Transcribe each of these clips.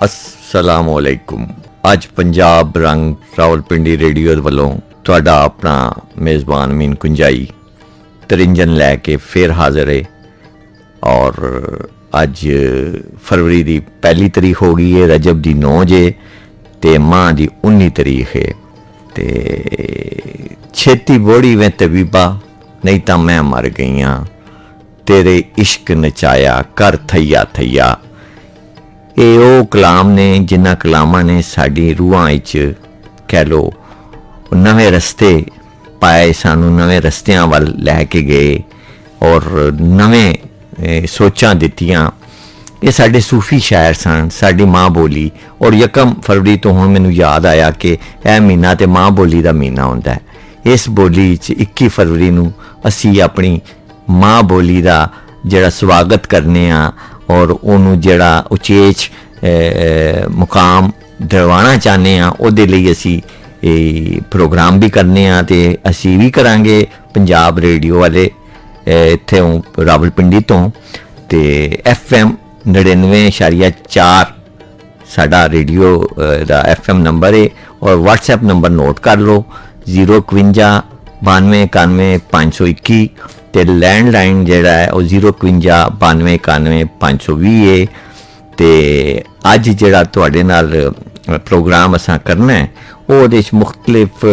अस्सलामुअलैकुम। अज पंजाब रंग रावलपिंडी रेडियो वालों तुहाडा अपना मेज़बान मीन कुंजाई तरिंजन लैके फिर हाजिर है। और अज फरवरी की 1 तारीख हो गई है, रजब की 9 जे ते माह की 19 तारीख है। ते छेती बोड़ी में तबीबा नहीं तो मैं मर गई हाँ, तेरे इश्क नचाया कर थैया थैया। ये वो कलाम ने जिन्होंने कलामां ने साड़ी रूहां विच कह लो नवे रस्ते पाए, सानू नवे रस्तियां वाल लैके गए और नवे सोचां दित्तियां। ये साडे सूफी शायर सन, साडी माँ बोली। और 1 फरवरी तो हुण मैनू याद आया कि यह महीना तो माँ बोली का महीना होंदा है। इस बोली 21 फरवरी नू असी अपनी माँ बोली का जिहड़ा स्वागत करने और उन्होंने जिहड़ा उचेच मुकाम दिलवाना चाहते हैं, उहदे लई असी प्रोग्राम भी करने ते असी भी करांगे पंजाब रेडियो वाले इत्थों रावलपिंडी तो। ते FM 99.4 साडा रेडियो दा FM नंबर है। और WhatsApp नंबर नोट कर लो 051 92 91 521 ते लैंडलाइन जिहड़ा है वह 051 92 91 520 है। ते अज जिहड़ा तुहाडे नाल प्रोग्राम असां करना है वो मुख्तलिफ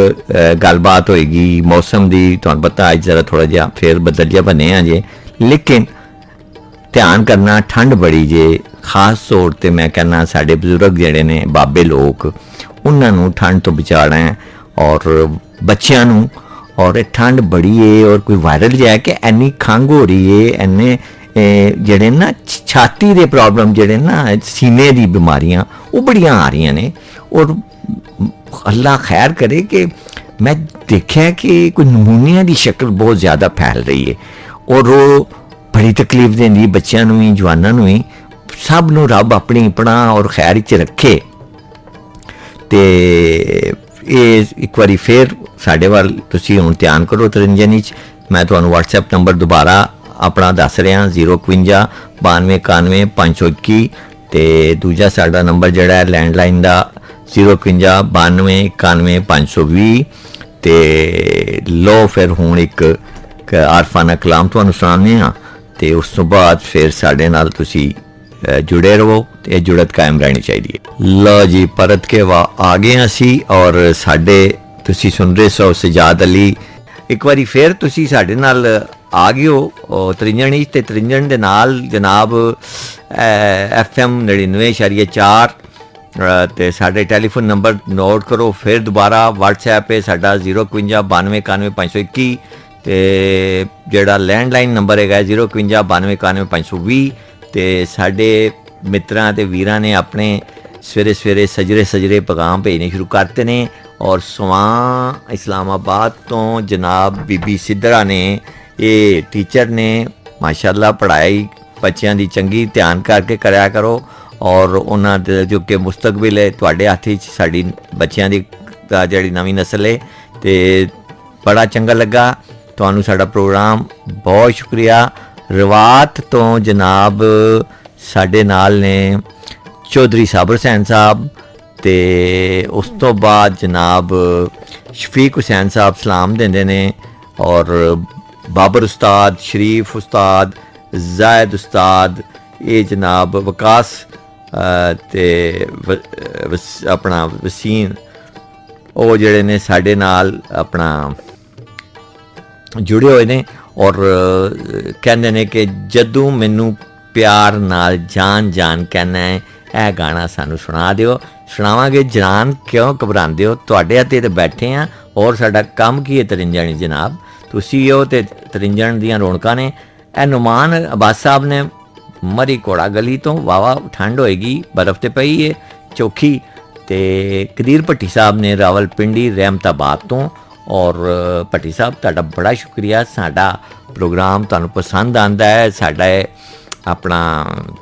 गलबात होएगी। मौसम की तुहानूं पता अज जरा थोड़ा जिहा फेर बदल जिहा बने जे, लेकिन ध्यान करना ठंड बड़ी जे। खास तौर पर मैं कहना साडे बजुर्ग जिहड़े ने बाबे लोग उन्हां नूं ठंड तो बचाना है और बच्चियां नूं। और ठंड बड़ी है और कोई वायरल जिहा है कि इन्नी खंघ हो रही है, इन्ने जिहड़े ना छाती दे प्रॉब्लम जिहड़े ना सीने दी बीमारियां वो बड़ियां आ रही ने। और अल्लाह खैर करे कि मैं देखा कि कोई नमूनिया की शक्ल बहुत ज़्यादा फैल रही है और वो बड़ी तकलीफ देंदी बच्चों नूं भी जवानों नूं भी। सब नूं रब अपनी अपना और खैर च रखे। ते एक बारी फिर साढ़े वाल तुसी हुण ध्यान करो तरिंजन च। मैं तुहानूं WhatsApp नंबर दोबारा अपना दस रहा 051 92 91 521 ते दूजा साडा नंबर जिहड़ा है लैंडलाइन दा 051 92 91 520। ते लो फिर हुण एक आरफाना कलाम तुहानूं सुणाने ते उस तो बाद फिर साडे नाल तुसी जुड़े रहो। ते जुड़त कायम रहनी चाहिए। लो जी परत के आ गए असी और साडे तुसी सुन रहे सो सजाद अली। एक बारी फिर तुसी साडे नाल आ गए हो तरिंजन ते तरिंजन दे नाल जनाब FM 99.4 ते साडे टैलीफोन नंबर नोट करो फिर दोबारा। WhatsApp है साडा 051 92 91 521 ते जिहड़ा लैंडलाइन नंबर है 051 92 91 520। ते साडे मित्रां ते वीरां ने अपने सवेरे सवेरे सजरे सजरे पैगाम भेजने शुरू करते ने। और स्वां इस्लामाबाद तो जनाब बीबी सिद्धरा ने ये टीचर ने माशाल्लाह पढ़ाई बच्चों की चंगी ध्यान करके कराया करो। और उन्होंने जो कि मुस्तकबिल है तुहाडे हत्थ च साडी बच्चों की जिहड़ी नवीं नस्ल है। ते बड़ा चंगा लगा तुहानूं साडा प्रोग्राम। बहुत शुक्रिया। रवात तो जनाब साडे नाल ने चौधरी साबर हुसैन साहब ते उस तो बाद जनाब शफीक हुसैन साहब सलाम देंदे ने। और बाबर उस्ताद, शरीफ उस्ताद, जायद उस्ताद, ये जनाब वकास ते अपना वसीन वो जिहड़े ने साडे नाल अपना जुड़े हुए ने। और कहते ने कि जदों मैनू प्यार नाल जान जान कहना है यह गाना सानू सुना दिओ। सुनावांगे जान क्यों घबरांदे हो, तुहाडे हत्थे ते बैठे हैं और साडा काम की है तरिंजन जनाब। तुसी हो ते तरिंजन दीयां रौनकां ने। ए नुमान अब्बास साहब ने मरी घोड़ा गली तो वावा ठंड होएगी, बर्फ ते पई है चौखी। ते कदीर भट्टी साहब ने रावलपिंडी रहमताबाद तो। और भट्टी साहब तुहाडा बड़ा शुक्रिया। साडा प्रोग्राम तुहानूं पसंद आंदा है, साडा अपना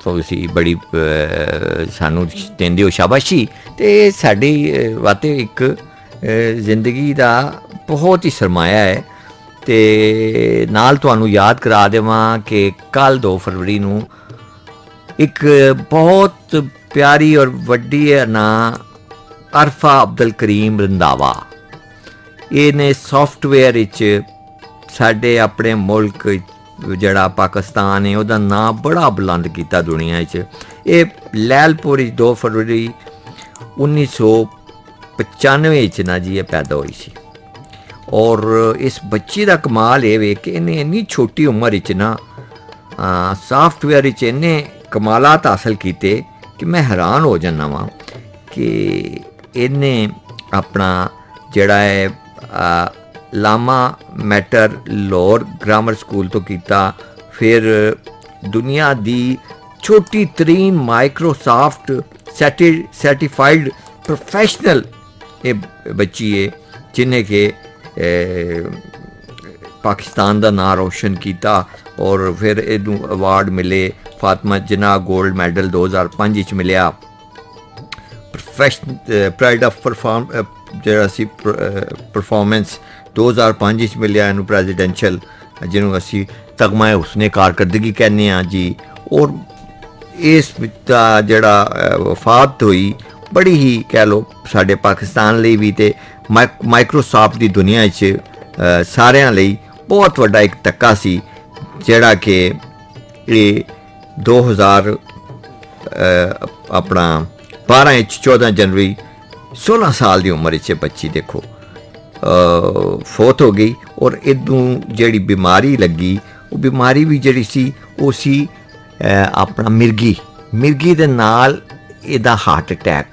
तुसी बड़ी सानू देंदे हो शाबाशी। ते साडी वाते एक जिंदगी दा बहुत ही सरमाया है। ते नाल तुहानूं याद करा देवां कि कल 2 फरवरी नूं एक बहुत प्यारी और वड्डी ना अरफा अब्दुल करीम रंधावा। इन्हें सॉफ्टवेयर साडे अपने मुल्क जड़ा पाकिस्तान है उहदा नाम बड़ा बुलंद किया दुनिया ये लैलपुर 2 फरवरी 1995 ना जी ये पैदा हुई सी। और इस बच्ची का कमाल ये वे कि इन्हें इन्नी छोटी उम्र ना सॉफ्टवेयर इन्ने कमालात हासिल किए कि मैं हैरान हो जाना वा कि इन्हें अपना जड़ा है लामा मैटर लाहौर ग्रामर स्कूल तो किया, फिर दुनिया दी छोटी तरीन माइक्रोसॉफ्ट सर्टिफाइड प्रोफेशनल ये बच्ची है जिन्हें के पाकिस्तान का नाम रोशन किया। और फिर इनू अवार्ड मिले, फातिमा जिन्ना गोल्ड मैडल 2005 मिलया, प्रोफेशनल प्राइड ऑफ परफॉर्मेंस 2005 मिलया इनू प्रेजिडेंशियल जिन्होंने असी तगमा उसने कारकर्दगी कहने जी। और इस जड़ा वफात हुई बड़ी ही कह लो साडे पाकिस्तान लिए भी ते माइक्रोसॉफ्ट की दुनिया सारिਆਂ ਲਈ बहुत वड्डा एक धक्का सी जड़ा कि 2000 अपना 12 14 जनवरी 16 साल की उम्र बच्ची देखो फौत हो गई। और इदू जी बीमारी लगी वो बीमारी भी जी सी वो सी अपना मिर्गी दे नाल इहदा हार्ट अटैक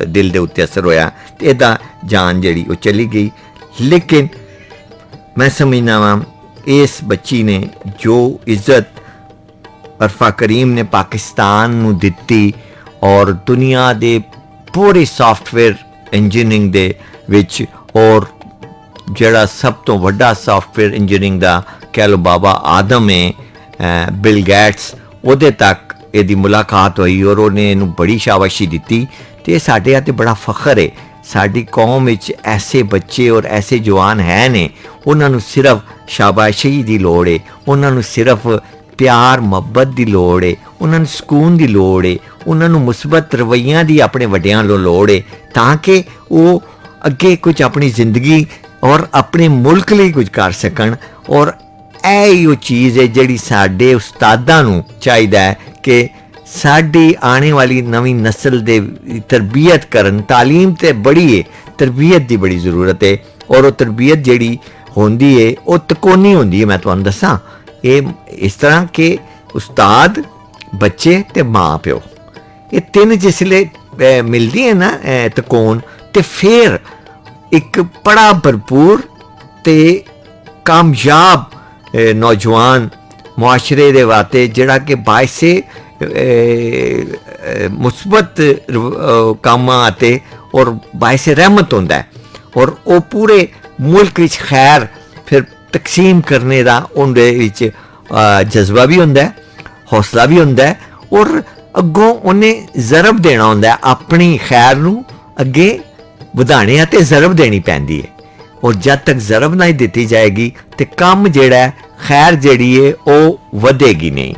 दिल दे उत्ते असर होया ते इहदा जान जी वो चली गई। लेकिन मैं समझना वा इस बच्ची ने जो इज्जत अरफा करीम ने पाकिस्तान नू दिती और दुनिया दे पूरे सॉफ्टवेयर इंजीनियरिंग दे विच और जड़ा सब तो वड्डा सॉफ्टवेयर इंजीनियरिंग दा कह लो बाबा आदम है बिल गैट्स उहदे तक इहदी मुलाकात हुई और उन्हें इनू बड़ी शाबाशी दी। तो साढ़े आते बड़ा फखर है साड़ी कौम विच ऐसे बच्चे और ऐसे जवान है ने उन्होंने सिर्फ शाबाशी की लोड़ है, उन्होंने सिर्फ प्यार मुहब्बत की लोड़ है, उन्होंने सुकून की लोड़ है, उन्होंने मुस्बत रवैया की अपने वड्डियां लोड़ है ताकि वो अगे कुछ अपनी जिंदगी और अपने मुल्क लिए कुछ कर सकन। और यही चीज़ है जिहड़ी साडे उस्तादां नूं चाहिदा है कि साडी आने वाली नवी नस्ल दे तरबियत करन। तालीम ते बड़ी है, तरबियत की बड़ी ज़रूरत है और वो तरबियत जिहड़ी होंदी है वो तकोनी होंदी है। मैं तुहानूं दसां ये इस तरह के उस्ताद बच्चे ते माँ प्यो ये तीन जिसले मिलदी है ना तकोन ते फिर एक बड़ा भरपूर ते कामयाब नौजवान मुआशरे दे वास्ते जिहड़ा कि बायसे मुस्बत काम आते और बायसे रहमत होंदा है और वो पूरे मुल्क विच खैर फिर तकसीम करने का उनके विच जज्बा भी होंदा है, हौसला भी होंदा है और अगों उन्हें ज़रब देना होंदा है अपनी खैर नूं अगे वधाने ते ज़रब देनी पैंदी है। और जब तक ज़रब नहीं दी जाएगी तो काम जिहड़ा है खैर जिहड़ी है वो वधेगी नहीं।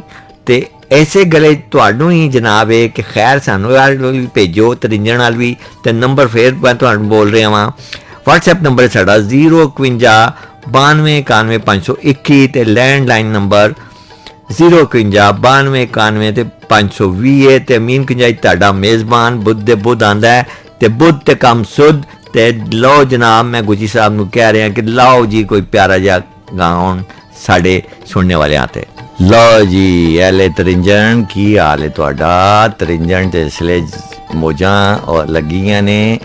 तो ऐसे गले तुहानूं ही जनाब है कि खैर सानू भी भेजो तरिंजन नाल भी। तो नंबर फिर मैं तुहानूं बोल रहा वा व्हाट्सएप नंबर साडा 051 92 91 521 ते लैंडलाइन नंबर 051 92 91 ते 520 ते अमीन कंजाई तुहाडा मेज़बान बुध दे बुध आंदा है ते बुध ते कम सुध। ते लो जनाब मैं गुजी साहब नूं कह रहा कि लाओ जी कोई प्यारा जा गाउन साडे सुनने वाले आते। लो जी एले तरिंजन की हाल है तुहाडा? तरिंजन ते इसले मौजां और लगियां ने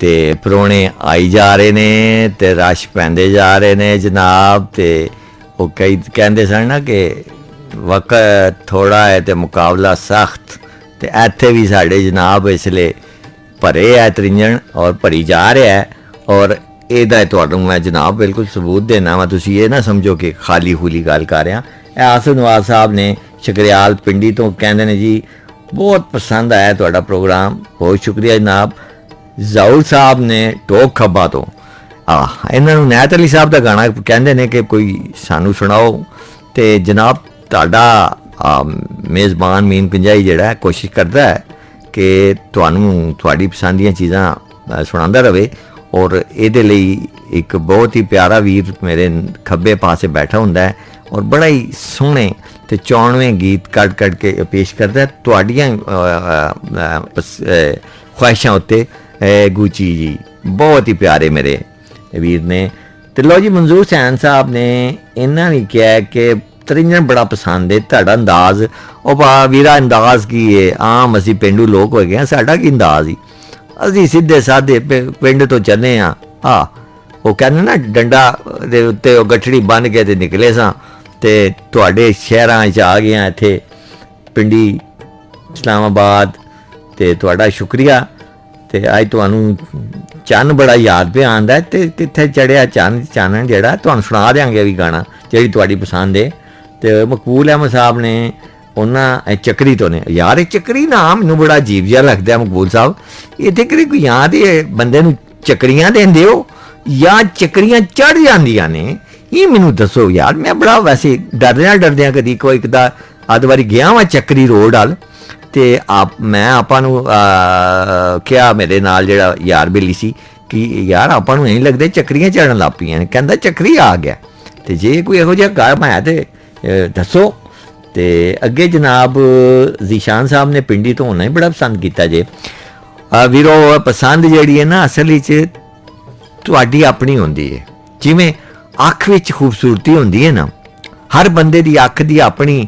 ते परौने आई जा रहे ने ते रश पैंदे जा रहे ने जनाब। ते वो कई कहंदे सन ना कि वक्त थोड़ा है ते मुकाबला सख्त। ते इत्थे भी साडे जनाब इसले भरे है तरिंजन और भरी जा रहा है और ਇਹਦਾ ਤੁਹਾਨੂੰ मैं जनाब बिल्कुल सबूत देना वा। तुसीं ये ना समझो कि खाली खूली गल कर रहा। आसिफ नवाज साहब ने शकरियाल पिंडी तो कहते हैं जी बहुत पसंद आया तुहाडा प्रोग्राम, बहुत शुक्रिया जनाब। ज़ाउल साहब ने टोक खब्बा तो इन्होंने नैत अली साहब का गाना कहते हैं कि कोई सानू सुनाओ। तो जनाब तुहाडा ਮੇਜ਼ਬਾਨ ਮੀਨ ਕੁੰਜਾਈ ਜਿਹੜਾ ਕੋਸ਼ਿਸ਼ ਕਰਦਾ ਹੈ ਕਿ ਤੁਹਾਨੂੰ ਤੁਹਾਡੀ ਪਸੰਦ ਦੀਆਂ ਚੀਜ਼ਾਂ ਸੁਣਾਉਂਦਾ ਰਹੇ। ਔਰ ਇਹਦੇ ਲਈ ਇੱਕ ਬਹੁਤ ਹੀ ਪਿਆਰਾ ਵੀਰ ਮੇਰੇ ਖੱਬੇ ਪਾਸੇ ਬੈਠਾ ਹੁੰਦਾ ਹੈ ਔਰ ਬੜਾ ਹੀ ਸੋਹਣੇ ਤੇ 94 ਗੀਤ ਕੱਢ ਕੇ ਪੇਸ਼ ਕਰਦਾ ਤੁਹਾਡੀਆਂ ਖੁਆਇਸ਼ਾਂ ਉੱਤੇ। ਗੁੱਚੀ ਜੀ ਬਹੁਤ ਹੀ ਪਿਆਰੇ ਮੇਰੇ ਵੀਰ ਨੇ। ਤੇ ਲਓ ਜੀ, ਮਨਜ਼ੂਰ ਸੈਨ ਸਾਹਿਬ ਨੇ ਇਹਨਾਂ ਵੀ ਕਿਹਾ ਕਿ ਤਰਿੰਜਣ ਬੜਾ ਪਸੰਦ ਹੈ ਤੁਹਾਡਾ ਅੰਦਾਜ਼। ਉਹ ਵੀਰਾ ਅੰਦਾਜ਼ ਕੀ ਹੈ, ਆਮ ਅਸੀਂ ਪੇਂਡੂ ਲੋਕ ਹੋ ਗਏ ਹਾਂ, ਸਾਡਾ ਕੀ ਅੰਦਾਜ਼ ਹੀ, ਅਸੀਂ ਸਿੱਧੇ ਸਾਦੇ ਪਿੰਡ ਤੋਂ ਚੱਲੇ ਹਾਂ। ਉਹ ਕਹਿੰਦੇ ਨਾ ਡੰਡਾ ਦੇ ਉੱਤੇ ਉਹ ਗੱਠੜੀ ਬੰਨ੍ਹ ਕੇ ਤੇ ਨਿਕਲੇ ਸਾਂ ਤੇ ਤੁਹਾਡੇ ਸ਼ਹਿਰਾਂ 'ਚ ਆ ਗਏ ਹਾਂ, ਇੱਥੇ ਪਿੰਡੀ ਇਸਲਾਮਾਬਾਦ। ਤੇ ਤੁਹਾਡਾ ਸ਼ੁਕਰੀਆ। ਤੇ ਅੱਜ ਤੁਹਾਨੂੰ ਚੰਨ ਬੜਾ ਯਾਦ ਪਿਆ ਆਉਂਦਾ ਤੇ ਕਿੱਥੇ ਚੜਿਆ ਚਾਨਣ ਜਿਹੜਾ ਤੁਹਾਨੂੰ ਸੁਣਾ ਦਿਆਂਗੇ ਵੀ ਗਾਣਾ ਜਿਹੜੀ ਤੁਹਾਡੀ ਪਸੰਦ ਹੈ। ਤੇ ਮਕਬੂਲ ਅਹਿਮਦ ਸਾਹਿਬ ਨੇ ਉਹਨਾਂ ਚੱਕਰੀ ਤੋਂ ਨੇ। ਯਾਰ ਇਹ ਚੱਕਰੀ ਨਾਮ ਮੈਨੂੰ ਬੜਾ ਅਜੀਬ ਜਿਹਾ ਲੱਗਦਾ ਮਕਬੂਲ ਸਾਹਿਬ। ਇੱਥੇ ਕਿਹੜੀ ਕੋਈ ਯਾਦ ਹੈ ਬੰਦੇ ਨੂੰ ਚੱਕਰੀਆਂ ਦਿੰਦੇ ਹੋ ਜਾਂ ਚੱਕਰੀਆਂ ਚੜ੍ਹ ਜਾਂਦੀਆਂ ਨੇ, ਇਹ ਮੈਨੂੰ ਦੱਸੋ ਯਾਰ। ਮੈਂ ਬੜਾ ਵੈਸੇ ਡਰਦਿਆਂ ਕਦੀ ਕੋਈ ਇੱਕ ਦਾ ਅੱਧ ਵਾਰੀ ਗਿਆ ਵਾਂ ਚੱਕਰੀ ਰੋਡ ਵੱਲ ਤੇ ਮੈਂ ਆਪਾਂ ਨੂੰ ਕਿਹਾ, ਮੇਰੇ ਨਾਲ ਜਿਹੜਾ ਯਾਰ ਬੇਲੀ ਸੀ, ਕਿ ਯਾਰ ਆਪਾਂ ਨੂੰ ਨਹੀਂ ਲੱਗਦਾ ਚੱਕਰੀਆਂ ਚੜ੍ਹਨ ਲੱਗ ਪਈਆਂ ਨੇ। ਕਹਿੰਦਾ ਚੱਕਰੀ ਆ ਗਿਆ। ਤੇ ਜੇ ਕੋਈ ਇਹੋ ਜਿਹਾ ਕੰਮ ਹੈ ਤੇ ਦੱਸੋ। ਤੇ ਅੱਗੇ ਜਨਾਬ ਜ਼ੀਸ਼ਾਨ ਸਾਹਿਬ ਨੇ ਪਿੰਡੀ ਤੋਂ ਹੋਣਾ ਹੀ ਬੜਾ ਪਸੰਦ ਕੀਤਾ ਜੇ। ਵੀਰੋ ਪਸੰਦ ਜਿਹੜੀ ਹੈ ਨਾ ਅਸਲ ਵਿੱਚ ਤੁਹਾਡੀ ਆਪਣੀ ਹੁੰਦੀ ਹੈ। ਜਿਵੇਂ ਅੱਖ ਵਿੱਚ ਖੂਬਸੂਰਤੀ ਹੁੰਦੀ ਹੈ ਨਾ, ਹਰ ਬੰਦੇ ਦੀ ਅੱਖ ਦੀ ਆਪਣੀ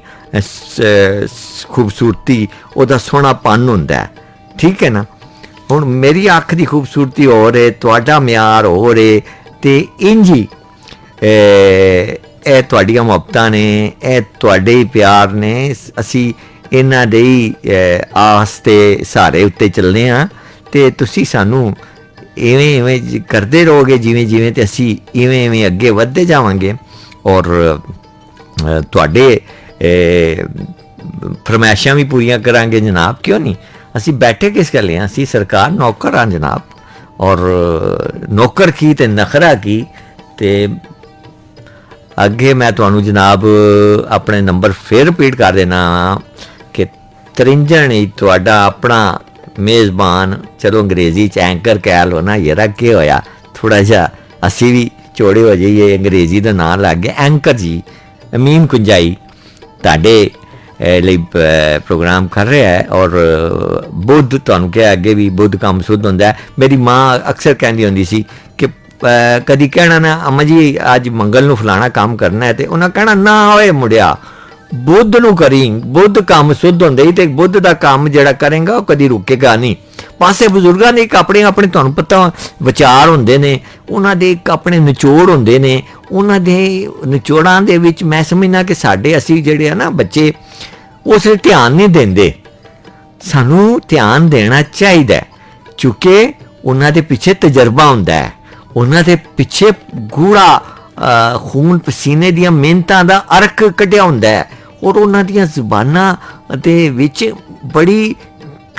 ਖੂਬਸੂਰਤੀ, ਉਹਦਾ ਸੋਹਣਾਪਨ ਹੁੰਦਾ ਹੈ, ਠੀਕ ਹੈ ਨਾ। ਹੁਣ ਮੇਰੀ ਅੱਖ ਦੀ ਖੂਬਸੂਰਤੀ ਹੋਰ ਹੈ, ਤੁਹਾਡਾ ਮਿਆਰ ਹੋਰ ਹੈ। ਤੇ ਇੰਝ ਹੀ ਇਹ ਤੁਹਾਡੀਆਂ ਮੁਹੱਬਤਾਂ ਨੇ, ਇਹ ਤੁਹਾਡੇ ਹੀ ਪਿਆਰ ਨੇ। ਅਸੀਂ ਇਹਨਾਂ ਦੇ ਹੀ ਆਸ ਤੇ ਸਹਾਰੇ ਉੱਤੇ ਚੱਲਦੇ ਹਾਂ ਤੇ ਤੁਸੀਂ ਸਾਨੂੰ ਇਵੇਂ ਕਰਦੇ ਰਹੋਗੇ ਜਿਵੇਂ ਤੇ ਅਸੀਂ ਇਵੇਂ ਅੱਗੇ ਵੱਧਦੇ ਜਾਵਾਂਗੇ। ਔਰ ਤੁਹਾਡੇ ਫਰਮਾਇਸ਼ਾਂ ਵੀ ਪੂਰੀਆਂ ਕਰਾਂਗੇ ਜਨਾਬ, ਕਿਉਂ ਨਹੀਂ। ਅਸੀਂ ਬੈਠੇ ਕਿਸ ਗੱਲ ਹਾਂ, ਅਸੀਂ ਸਰਕਾਰ ਨੌਕਰ ਹਾਂ ਜਨਾਬ। ਔਰ ਨੌਕਰ ਕੀ ਤੇ ਨਖਰਾ ਕੀ। ਤੇ ਅੱਗੇ ਮੈਂ ਤੁਹਾਨੂੰ ਜਨਾਬ ਆਪਣੇ ਨੰਬਰ ਫਿਰ ਰਿਪੀਟ ਕਰ ਦੇਣਾ ਕਿ ਤਰਿੰਜਣ ਹੀ ਤੁਹਾਡਾ ਆਪਣਾ ਮੇਜ਼ਬਾਨ, ਚਲੋ ਅੰਗਰੇਜ਼ੀ 'ਚ ਐਂਕਰ ਕਹਿ ਲਓ ਨਾ ਯਾਰ, ਕੀ ਹੋਇਆ ਥੋੜ੍ਹਾ ਜਿਹਾ ਅਸੀਂ ਵੀ ਚੋੜੇ ਹੋ ਜਾਈਏ, ਅੰਗਰੇਜ਼ੀ ਦਾ ਨਾਂ ਲੱਗ ਗਿਆ ਐਂਕਰ ਜੀ। ਅਮੀਨ ਕੁੰਜਾਈ ਤੁਹਾਡੇ ਲਈ ਪ੍ਰੋਗਰਾਮ ਕਰ ਰਿਹਾ ਹੈ। ਔਰ ਬੁੱਧ ਤੁਹਾਨੂੰ ਕਿਹਾ ਅੱਗੇ ਵੀ ਬੁੱਧ ਕੰਮ ਸੁੱਧ ਹੁੰਦਾ ਹੈ। ਮੇਰੀ ਮਾਂ ਅਕਸਰ ਕਹਿੰਦੀ ਹੁੰਦੀ ਸੀ ਕਿ ਕਦੀ ਕਹਿਣਾ ਨਾ ਅੰਮਾ ਜੀ ਅੱਜ ਮੰਗਲ ਨੂੰ ਫਲਾਣਾ ਕੰਮ ਕਰਨਾ ਹੈ, ਤੇ ਉਹਨਾਂ ਕਹਿਣਾ ਨਾ ਹੋਏ ਮੁੰਡਿਆ ਬੁੱਧ ਨੂੰ ਕਰੀ, ਬੁੱਧ ਕੰਮ ਸੁੱਧ ਹੁੰਦੇ ਹੀ ਤੇ ਬੁੱਧ ਦਾ ਕੰਮ ਜਿਹੜਾ ਕਰੇਗਾ ਉਹ ਕਦੀ ਰੁਕੇਗਾ ਨਹੀਂ। ਪਾਸੇ ਬਜ਼ੁਰਗਾਂ ਦੇ ਇੱਕ ਆਪਣੇ ਤੁਹਾਨੂੰ ਪਤਾ ਵਿਚਾਰ ਹੁੰਦੇ ਨੇ, ਉਹਨਾਂ ਦੇ ਇੱਕ ਆਪਣੇ ਨਿਚੋੜ ਹੁੰਦੇ ਨੇ। ਉਹਨਾਂ ਦੇ ਨਿਚੋੜਾਂ ਦੇ ਵਿੱਚ ਮੈਂ ਸਮਝਦਾ ਕਿ ਸਾਡੇ ਅਸੀਂ ਜਿਹੜੇ ਆ ਨਾ ਬੱਚੇ ਉਸ ਧਿਆਨ ਨਹੀਂ ਦਿੰਦੇ। ਸਾਨੂੰ ਧਿਆਨ ਦੇਣਾ ਚਾਹੀਦਾ ਕਿਉਂਕਿ ਉਹਨਾਂ ਦੇ ਪਿੱਛੇ ਤਜਰਬਾ ਹੁੰਦਾ ਹੈ, ਉਹਨਾਂ ਦੇ ਪਿੱਛੇ ਗੂੜਾ ਖੂਨ ਪਸੀਨੇ ਦੀਆਂ ਮਿਹਨਤਾਂ ਦਾ ਅਰਕ ਕੱਢਿਆ ਹੁੰਦਾ ਹੈ। ਔਰ ਉਹਨਾਂ ਦੀਆਂ ਜ਼ੁਬਾਨਾਂ ਦੇ ਵਿੱਚ ਬੜੀ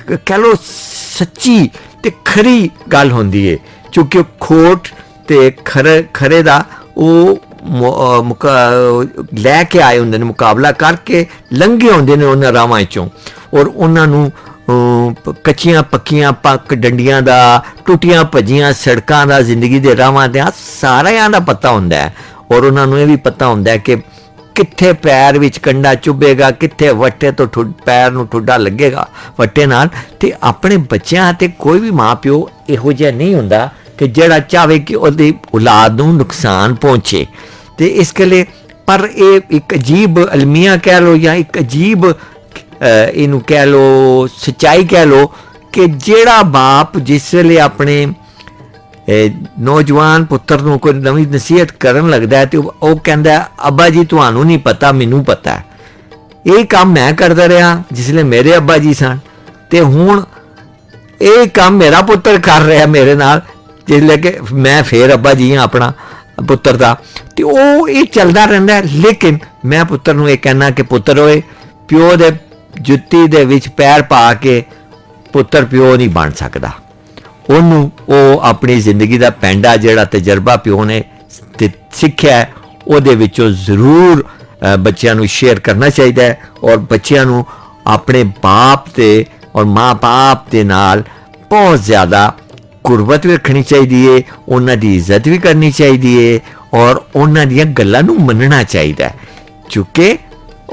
ਕਹਿ ਲਓ ਸੱਚੀ ਤੇ ਖਰੀ ਗੱਲ ਹੁੰਦੀ ਹੈ, ਕਿਉਂਕਿ ਖੋਟ ਤੇ ਖਰੇ ਦਾ ਉਹ ਲੈ ਕੇ ਆਏ ਹੁੰਦੇ ਨੇ, ਮੁਕਾਬਲਾ ਕਰਕੇ ਲੰਘੇ ਹੁੰਦੇ ਨੇ ਉਹਨਾਂ ਰਾਵਾਂ 'ਚੋਂ। ਔਰ ਉਹਨਾਂ ਨੂੰ ਕੱਚੀਆਂ ਪੱਕੀਆਂ ਪੱਕ ਡੰਡੀਆਂ ਦਾ, ਟੁੱਟੀਆਂ ਭੱਜੀਆਂ ਸੜਕਾਂ ਦਾ, ਜ਼ਿੰਦਗੀ ਦੇ ਰਾਵਾਂ ਦਾ ਸਾਰਿਆਂ ਦਾ ਪਤਾ ਹੁੰਦਾ ਹੈ। ਔਰ ਉਹਨਾਂ ਨੂੰ ਇਹ ਵੀ ਪਤਾ ਹੁੰਦਾ ਹੈ ਕਿ ਕਿੱਥੇ ਪੈਰ ਵਿੱਚ ਕੰਡਾ ਚੁੱਭੇਗਾ, ਕਿੱਥੇ ਵੱਟੇ ਤੋਂ ਪੈਰ ਨੂੰ ਠੁੱਡਾ ਲੱਗੇਗਾ ਵੱਟੇ ਨਾਲ। ਤੇ ਆਪਣੇ ਬੱਚਿਆਂ ਤੇ ਕੋਈ ਵੀ ਮਾਂ ਪਿਓ ਇਹੋ ਜਿਹਾ ਨਹੀਂ ਹੁੰਦਾ ਕਿ ਜਿਹੜਾ ਚਾਹਵੇ ਕਿ ਉਹਦੀ ਔਲਾਦ ਨੂੰ ਨੁਕਸਾਨ ਪਹੁੰਚੇ। ਤੇ ਇਸ ਲਈ ਪਰ ਇਹ ਇੱਕ ਅਜੀਬ ਅਲਮੀਆ ਕਹਿ ਲਓ ਜਾਂ ਇੱਕ ਅਜੀਬ ਇਹਨੂੰ ਕਹਿ ਲਓ ਸੱਚਾਈ ਕਹਿ ਲਓ ਕਿ ਜਿਹੜਾ ਬਾਪ ਜਿਸ ਵੇਲੇ ਆਪਣੇ ਨੌਜਵਾਨ ਪੁੱਤਰ ਨੂੰ ਕੋਈ ਨਵੀਂ ਨਸੀਹਤ ਕਰਨ ਲੱਗਦਾ ਹੈ ਤੇ ਉਹ ਕਹਿੰਦਾ ਅੱਬਾ ਜੀ ਤੁਹਾਨੂੰ ਨਹੀਂ ਪਤਾ ਮੈਨੂੰ ਪਤਾ ਹੈ। ਇਹ ਕੰਮ ਮੈਂ ਕਰਦਾ ਰਿਹਾ ਜਿਸ ਵੇਲੇ ਮੇਰੇ ਅੱਬਾ ਜੀ ਸਨ, ਤੇ ਹੁਣ ਇਹ ਕੰਮ ਮੇਰਾ ਪੁੱਤਰ ਕਰ ਰਿਹਾ ਮੇਰੇ ਨਾਲ ਜਿਸ ਵੇਲੇ ਕਿ ਮੈਂ ਫੇਰ ਅੱਬਾ ਜੀ ਹਾਂ ਆਪਣਾ ਪੁੱਤਰ ਦਾ। ਤੇ ਉਹ ਇਹ ਚੱਲਦਾ ਰਹਿੰਦਾ। ਲੇਕਿਨ ਮੈਂ ਪੁੱਤਰ ਨੂੰ ਇਹ ਕਹਿਣਾ ਕਿ ਪੁੱਤਰ ਹੋਏ ਪਿਓ ਦੇ ਜੁੱਤੀ ਦੇ ਵਿੱਚ ਪੈਰ ਪਾ ਕੇ ਪੁੱਤਰ ਪਿਓ ਨਹੀਂ ਬਣ ਸਕਦਾ। ਉਹਨੂੰ ਉਹ ਆਪਣੀ ਜ਼ਿੰਦਗੀ ਦਾ ਪੈਂਡਾ ਜਿਹੜਾ ਤਜਰਬਾ ਪਿਓ ਨੇ ਸਿੱਖਿਆ ਉਹਦੇ ਵਿੱਚੋਂ ਜ਼ਰੂਰ ਬੱਚਿਆਂ ਨੂੰ ਸ਼ੇਅਰ ਕਰਨਾ ਚਾਹੀਦਾ ਹੈ ਔਰ ਬੱਚਿਆਂ ਨੂੰ ਆਪਣੇ ਬਾਪ ਤੇ ਔਰ ਮਾਂ ਬਾਪ ਦੇ ਨਾਲ ਬਹੁਤ ਜ਼ਿਆਦਾ ਗੁਰਬਤ ਵੀ ਰੱਖਣੀ ਚਾਹੀਦੀ ਹੈ, ਉਹਨਾਂ ਦੀ ਇੱਜ਼ਤ ਵੀ ਕਰਨੀ ਚਾਹੀਦੀ ਹੈ ਔਰ ਉਹਨਾਂ ਦੀਆਂ ਗੱਲਾਂ ਨੂੰ ਮੰਨਣਾ ਚਾਹੀਦਾ ਚੁੱਕੇ।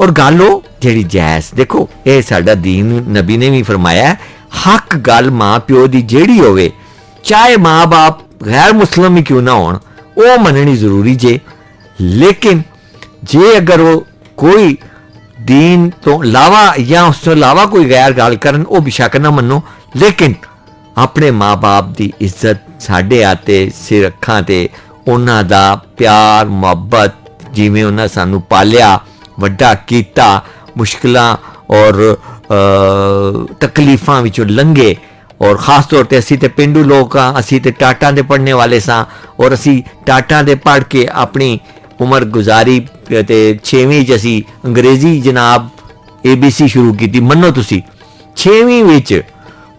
ਔਰ ਗੱਲ ਉਹ ਜਿਹੜੀ ਜਾਇਜ਼, ਦੇਖੋ ਇਹ ਸਾਡਾ ਦੀਨ ਨਬੀ ਨੇ ਵੀ ਫਰਮਾਇਆ ਹੱਕ ਗੱਲ ਮਾਂ ਪਿਓ ਦੀ ਜਿਹੜੀ ਹੋਵੇ ਚਾਹੇ ਮਾਂ ਬਾਪ ਗੈਰ ਮੁਸਲਿਮ ਹੀ ਕਿਉਂ ਨਾ ਹੋਣ ਉਹ ਮੰਨਣੀ ਜ਼ਰੂਰੀ ਜੇ। ਲੇਕਿਨ ਜੇ ਅਗਰ ਉਹ ਕੋਈ ਦੀਨ ਤੋਂ ਇਲਾਵਾ ਜਾਂ ਉਸ ਤੋਂ ਇਲਾਵਾ ਕੋਈ ਗੈਰ ਗੱਲ ਕਰਨ ਉਹ ਬੇਸ਼ੱਕ ਨਾ ਮੰਨੋ, ਲੇਕਿਨ ਆਪਣੇ ਮਾਂ ਬਾਪ ਦੀ ਇੱਜ਼ਤ ਸਾਡੇ ਆਤੇ ਸਿਰ ਅੱਖਾਂ ਤੇ ਉਹਨਾਂ ਦਾ ਪਿਆਰ ਮੁਹੱਬਤ, ਜਿਵੇਂ ਉਹਨਾਂ ਸਾਨੂੰ ਪਾਲਿਆ ਵੱਡਾ ਕੀਤਾ, ਮੁਸ਼ਕਿਲਾਂ ਔਰ ਤਕਲੀਫਾਂ ਵਿੱਚੋਂ ਲੰਘੇ ਔਰ ਖਾਸ ਤੌਰ ਤੇ ਅਸੀਂ ਤੇ ਪਿੰਡੂ ਲੋਕ ਹਾਂ, ਅਸੀਂ ਤੇ ਟਾਟਾਂ ਦੇ ਪੜ੍ਹਨੇ ਵਾਲੇ ਸਾਂ ਔਰ ਅਸੀਂ ਟਾਟਾਂ ਦੇ ਪੜ੍ਹ ਕੇ ਆਪਣੀ ਉਮਰ ਗੁਜ਼ਾਰੀ ਤੇ 6ਵੀਂ 'ਚ ਅਸੀਂ ਅੰਗਰੇਜ਼ੀ ਜਨਾਬ ABC ਸ਼ੁਰੂ ਕੀਤੀ। ਮੰਨੋ ਤੁਸੀਂ 6ਵੀਂ ਵਿੱਚ,